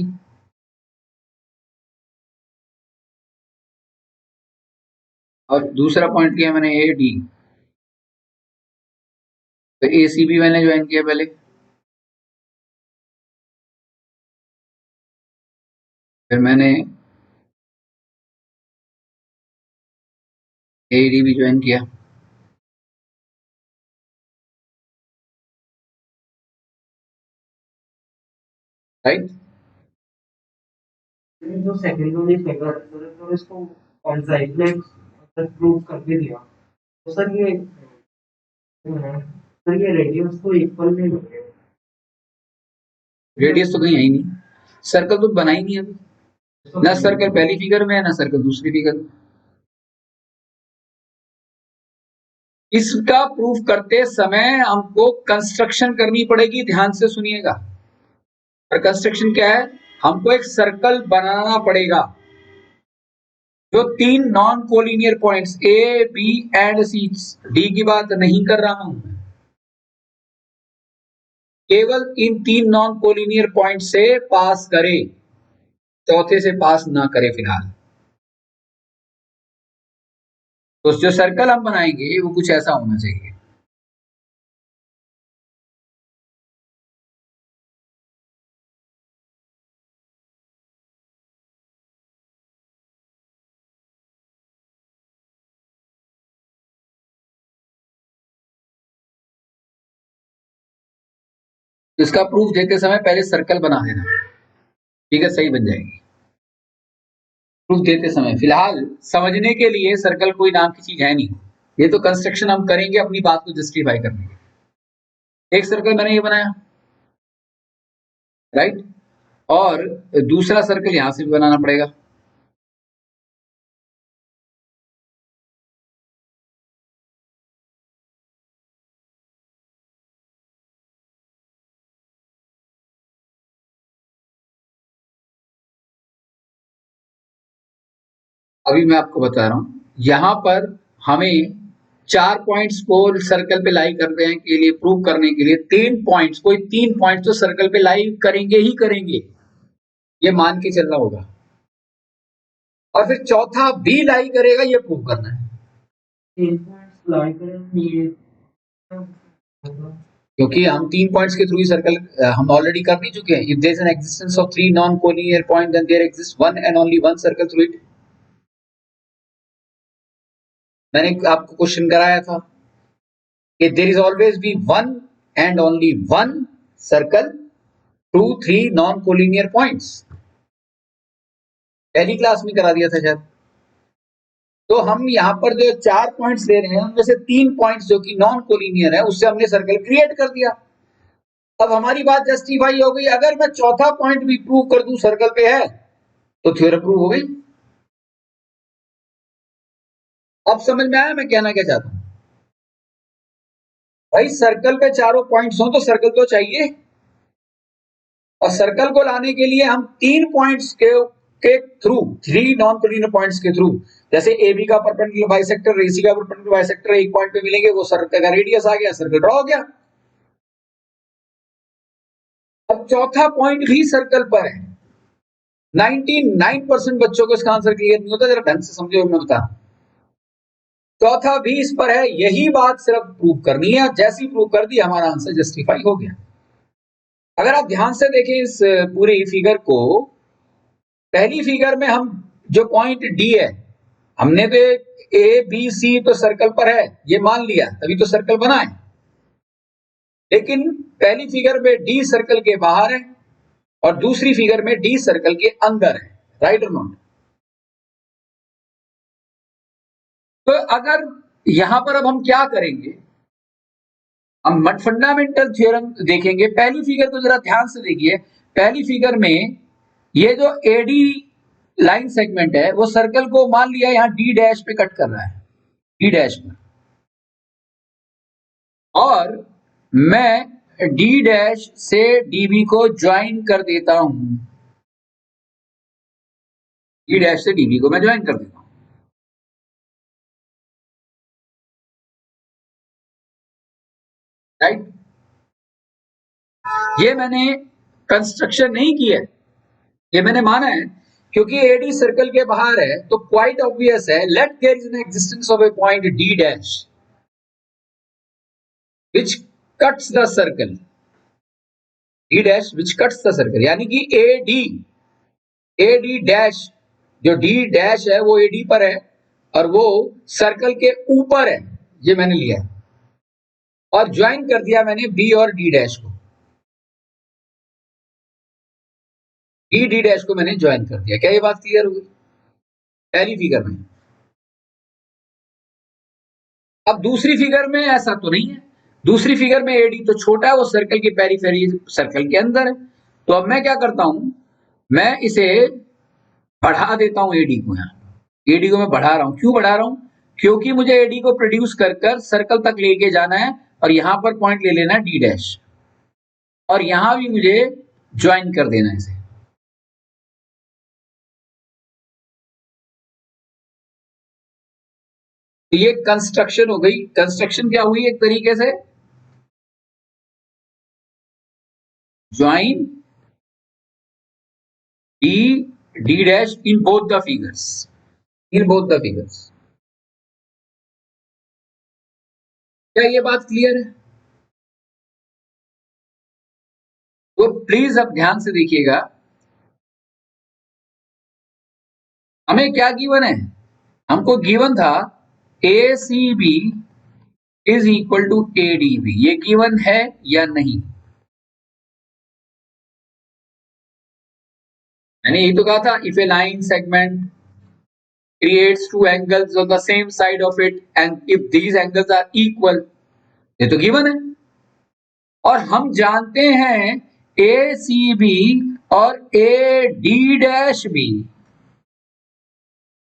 और दूसरा पॉइंट लिया मैंने ए डी। तो ए सी भी मैंने ज्वाइन किया पहले, फिर मैंने ए डी भी ज्वाइन किया, राइट। जो सेकंड वाली फिगर तो इसको कॉन्साइक्लिक प्रूव कर भी दिया, तो सर ये रेडियस तो इक्वल नहीं होंगे, रेडियस तो कहीं है ही नहीं, सर्कल तो बना ही नहीं अभी, ना सर्कल पहली फिगर में है ना सर्कल दूसरी फिगर में। इसका प्रूफ करते समय हमको कंस्ट्रक्शन करनी पड़ेगी, ध्यान से सुनिएगा। और कंस्ट्रक्शन क्या है, हमको एक सर्कल बनाना पड़ेगा जो 3 non collinear points A B and C, D की बात नहीं कर रहा हूं मैं, केवल इन 3 नॉन कोलिनियर पॉइंट से पास करे, चौथे से पास ना करे फिलहाल। तो जो सर्कल हम बनाएंगे वो कुछ ऐसा होना चाहिए। इसका प्रूफ देते समय पहले सर्कल बना देना, ठीक है, सही बन जाएगी। प्रूफ देते समय फिलहाल समझने के लिए सर्कल कोई नाम की चीज है नहीं, ये तो कंस्ट्रक्शन हम करेंगे अपनी बात को जस्टिफाई करने के। एक सर्कल मैंने ये बनाया, राइट, और दूसरा सर्कल यहां से भी बनाना पड़ेगा। अभी मैं आपको बता रहा हूं, यहां पर हमें 4 पॉइंट्स को सर्कल पे लाई करने के लिए, प्रूव करने के लिए 3 पॉइंट्स, कोई 3 पॉइंट्स तो सर्कल पे लाई करेंगे ही करेंगे, ये मान के चलना होगा, और फिर चौथा भी लाई करेगा, ये प्रूव करना है। 3 पॉइंट्स लाई करेंगे क्योंकि हम 3 पॉइंट्स के थ्रू ही सर्कल हम ऑलरेडी कर नहीं चुके हैं। If there is an existence of 3 non collinear point then there exist one and only one circle through it. मैंने आपको क्वेश्चन कराया था कि there is always be one and only one circle through 3 non collinear points, पहली class में करा दिया था शायद। तो हम यहाँ पर जो 4 पॉइंट्स ले रहे हैं उनमें से 3 पॉइंट्स जो कि नॉन कोलिनियर है उससे हमने सर्कल क्रिएट कर दिया। अब हमारी बात जस्टिफाई हो गई, अगर मैं चौथा पॉइंट भी प्रूव कर दूं सर्कल पे है तो थ्योरम प्रूव हो गई। अब समझ में आया मैं कहना क्या चाहता हूं? भाई सर्कल पे चारों पॉइंट्स हो तो सर्कल तो चाहिए, और सर्कल को लाने के लिए हम 3 पॉइंट्स के थ्रू, 3 नॉन कोलिनियर पॉइंट्स के थ्रू, जैसे ए बी का परपेंडिकुलर बाइसेक्टर, ए सी का परपेंडिकुलर बाइसेक्टर एक पॉइंट पे मिलेंगे, वो सर्कल का रेडियस आ गया, सर्कल ड्रॉ हो गया। अब चौथा पॉइंट भी सर्कल पर है। 99% बच्चों को इसका आंसर क्लियर नहीं होता, जरा ढंग से समझो मैं बता। चौथा भी इस पर है, यही बात सिर्फ प्रूव करनी है, जैसी प्रूव कर दी हमारा आंसर जस्टिफाई हो गया। अगर आप ध्यान से देखें इस पूरी फिगर को, पहली फिगर में हम जो पॉइंट डी है, हमने तो ए बी सी तो सर्कल पर है ये मान लिया, तभी तो सर्कल बना है। लेकिन पहली फिगर में डी सर्कल के बाहर है और दूसरी फिगर में डी सर्कल के अंदर है, राइट और नॉट? तो अगर यहां पर अब हम क्या करेंगे, हम फंडामेंटल थ्योरम देखेंगे। पहली फिगर को जरा ध्यान से देखिए, पहली फिगर में ये जो एडी लाइन सेगमेंट है वो सर्कल को मान लिया यहां डी डैश पे कट कर रहा है, डी डैश में, और मैं डी डैश से डीबी को ज्वाइन कर देता हूं, डी डैश से डीबी को मैं ज्वाइन कर देता हूं, राइट। ये मैंने कंस्ट्रक्शन नहीं किया है, ये मैंने माना है, क्योंकि एडी सर्कल के बाहर है तो क्वाइट ऑब्वियस है, let there is an existence of a point D dash which cuts the circle, D dash which cuts the circle, यानी कि एडी डैश, जो डी डैश है वो एडी पर है और वो सर्कल के ऊपर है, ये मैंने लिया है, और ज्वाइन कर दिया मैंने बी और डी डैश को, डी डैश को मैंने ज्वाइन कर दिया। क्या ये बात क्लियर हो गई पहली फिगर में? अब दूसरी फिगर में ऐसा तो नहीं है, दूसरी फिगर में एडी तो छोटा है, वो सर्कल की पेरीफेरी सर्कल के अंदर है। तो अब मैं क्या करता हूं, मैं इसे बढ़ा देता हूं एडी को, यहां एडी को मैं बढ़ा रहा हूं। क्यों बढ़ा रहा हूं? क्योंकि मुझे एडी को प्रोड्यूस कर कर सर्कल तक लेके जाना है और यहां पर पॉइंट ले लेना है डी डैश, और यहां भी मुझे ज्वाइन कर देना है इसे। तो ये कंस्ट्रक्शन हो गई। कंस्ट्रक्शन क्या हुई एक तरीके से, join D D dash in both the figures, in both the figures. क्या ये बात क्लियर है? तो प्लीज अब ध्यान से देखिएगा, हमें क्या गिवन है? हमको गिवन था A C B is equal to A D B. ये गिवन है या नहीं? मैंने यही तो कहा था, if a line segment creates two angles on the same side of it and if these angles are equal, ये तो गिवन है। और हम जानते हैं ए सी बी और ए डी डैश बी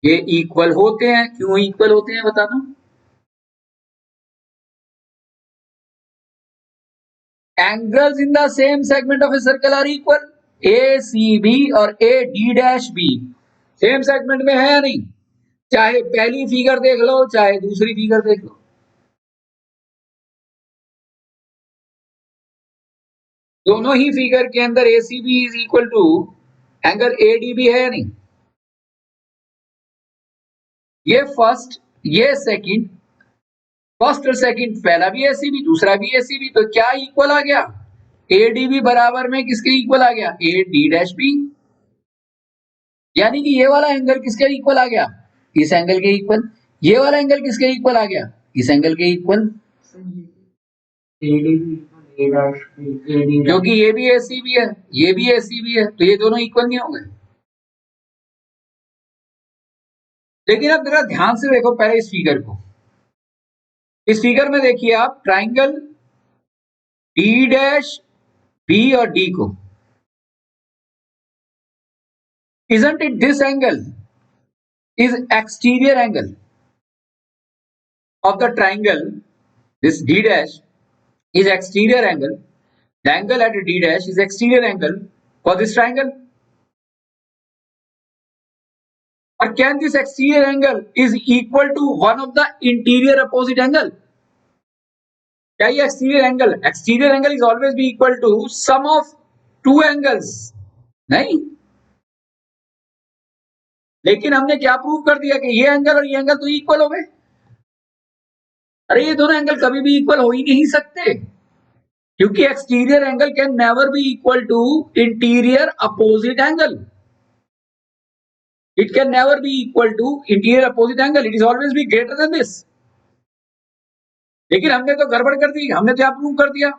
ये इक्वल होते हैं। क्यों इक्वल होते हैं बताना? Angles in the same segment of a circle are equal. A C B और A D dash B same segment में है या नहीं? चाहे पहली फिगर देख लो चाहे दूसरी फिगर देख लो, दोनों ही फिगर के अंदर A C B is equal to angle A D B है या नहीं? ये फर्स्ट, ये सेकंड, फर्स्ट और सेकंड, पहला भी एसी बी दूसरा भी एसी बी, तो क्या इक्वल आ गया? ए डी बी बराबर में किसके इक्वल आ गया? A D dash B. यानी कि ये वाला एंगल किसके इक्वल आ गया? इस एंगल के इक्वल। ये वाला एंगल किसके इक्वल आ गया? इस एंगल के इक्वल। क्योंकि ये भी एसी बी है ये भी एसी बी है, तो ये दोनों इक्वल नहीं हो गए। लेकिन अब जरा ध्यान से देखो पहले इस फिगर को। इस फिगर में देखिए आप ट्राइंगल डी डैश बी और डी को, isn't it this angle is exterior angle of the triangle? This d dash is exterior angle. The angle at d dash is exterior angle for this triangle. Or can this exterior angle is equal to one of the interior opposite angle? क्या ये exterior angle is always be equal to sum of two angles? नहीं। लेकिन हमने क्या prove कर दिया कि ये एंगल और ये एंगल तो इक्वल हो गए। अरे ये दोनों एंगल कभी भी इक्वल हो ही नहीं सकते, क्योंकि exterior angle can never be equal to interior opposite angle. It can never be equal to interior opposite angle, it is always be greater than this. लेकिन हमने तो गड़बड़ कर दी, हमने तो यह प्रूव कर दिया,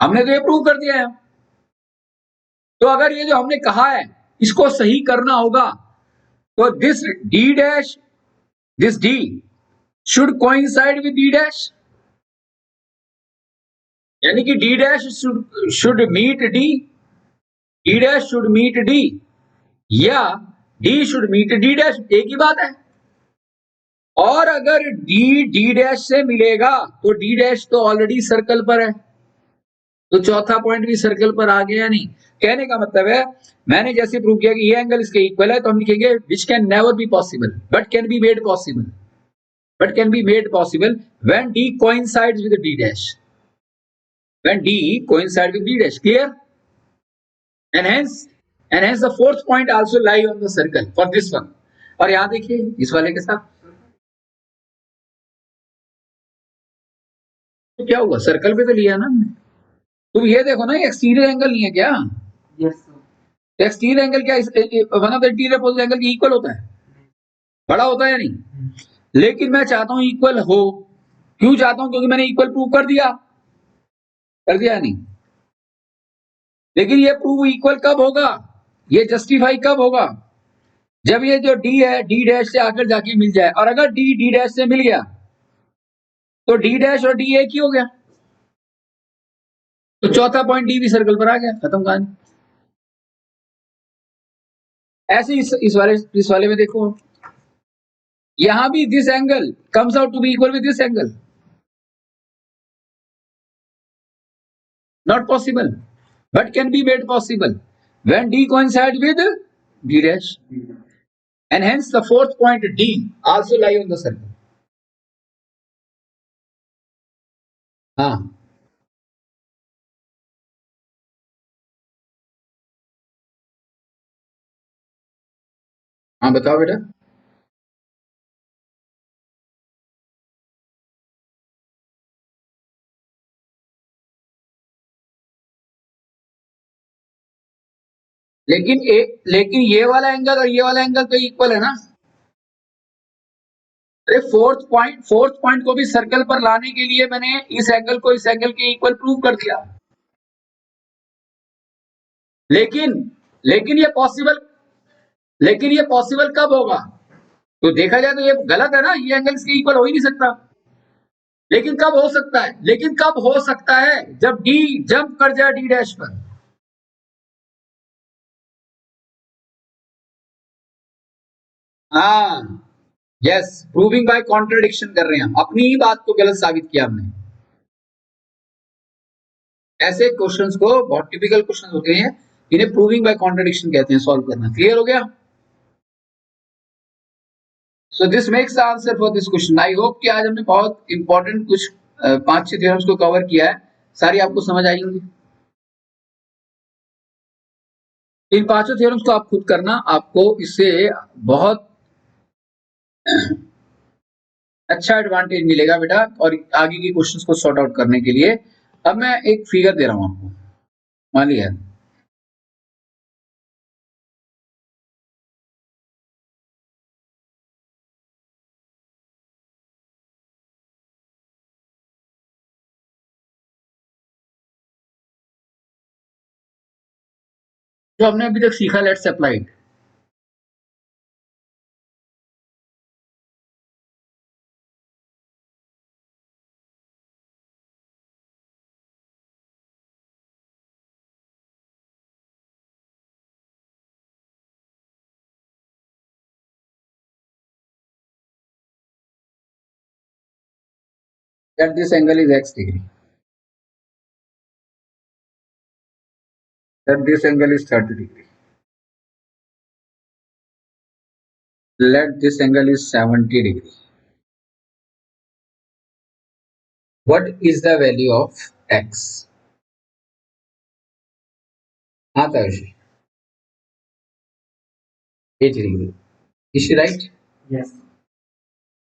हमने तो ये प्रूव कर दिया है। तो अगर ये जो हमने कहा है इसको सही करना होगा, तो this D dash, this D should coincide with d dash, यानी कि d dash should meet d, d dash should meet d, या d should meet d dash, एक ही बात है। और अगर d d dash से मिलेगा तो d dash तो ऑलरेडी सर्कल पर है, तो चौथा पॉइंट भी सर्कल पर आ गया। नहीं, कहने का मतलब है मैंने जैसे प्रूव किया कि ये एंगल इसके इक्वल है, तो हम लिखेंगे which can never be possible but can be made possible, but can be made possible when D coincides with D dash. When D coincides with D dash, clear? And hence the fourth point also lie on the circle for this one. और यहां देखिए इस वाले के साथ तो क्या हुआ, सर्कल पे तो लिया ना हमने। तुम ये देखो ना, एक्सटीरियर एंगल नहीं है क्या? Yes sir. एक्सटीरियर एंगल क्या one of the interior opposite angle की इक्वल होता है, बड़ा होता है या नहीं? लेकिन मैं चाहता हूं इक्वल हो। क्यों चाहता हूं? क्योंकि मैंने इक्वल प्रूव कर दिया नहीं। लेकिन ये प्रूव इक्वल कब होगा, ये जस्टिफाई कब होगा? जब ये जो डी है डी डैश से आकर जाके मिल जाए, और अगर डी डी डैश से मिल गया तो डी डैश और डी एक ही हो गया, तो चौथा पॉइंट डी भी सर्कल पर आ गया, खत्म कहानी। ऐसे इस वाले में देखो, यहां भी this angle comes out to be equal with this angle, not possible, but can be made possible when D coincide with D dash, and hence the fourth point D also lie on the circle. हाँ हाँ बताओ बेटा। लेकिन ये वाला angle और ये वाला एंगल तो इक्वल है ना। अरे फोर्थ पॉइंट को भी सर्कल पर लाने के लिए मैंने इस एंगल को इस एंगल के इक्वल प्रूव कर दिया। लेकिन लेकिन ये पॉसिबल कब होगा? तो देखा जाए तो ये गलत है ना, ये एंगल इसके इक्वल हो ही नहीं सकता। लेकिन कब हो सकता है? लेकिन कब हो सकता है? जब डी जंप कर जाए डी डैश पर। हाँ यस, प्रूविंग बाय कॉन्ट्रडिक्शन कर रहे हैं हम, अपनी ही बात को गलत साबित किया हमने। ऐसे क्वेश्चंस को, बहुत टिपिकल क्वेश्चंस होते हैं, इन्हें प्रूविंग बाय कॉन्ट्रडिक्शन कहते हैं, सॉल्व करना। क्लियर हो गया? So this makes the answer for this question. I hope कि आज हमने बहुत इंपॉर्टेंट कुछ 5-6 थ्योरम्स को कवर किया है, सारी आपको समझ आई होंगी। इन 5 थ्योरम्स को आप खुद करना, आपको इससे बहुत अच्छा एडवांटेज मिलेगा बेटा, और आगे के क्वेश्चंस को सॉर्ट आउट करने के लिए। अब मैं एक फिगर दे रहा हूं आपको, मान लिया जो हमने अभी तक सीखा, let's apply. That this angle is x degree, that this angle is 30 degree, let this angle is 70 degree. What is the value of x? हाँ Tavish, 80 degree. Is she right? Yes.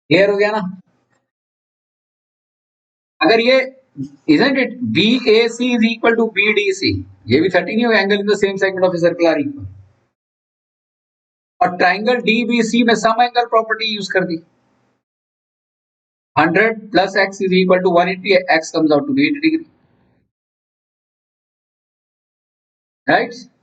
Clear हो गया ना? अगर ये isn't it BAC is equal to BDC, ये भी 30 नहीं होगा, angle in the same segment of a circle are equal, और ट्राइंगल DBC में सम एंगल प्रॉपर्टी यूज कर दी। 100 plus x is equal to 180, x comes out to be 80 degree, right?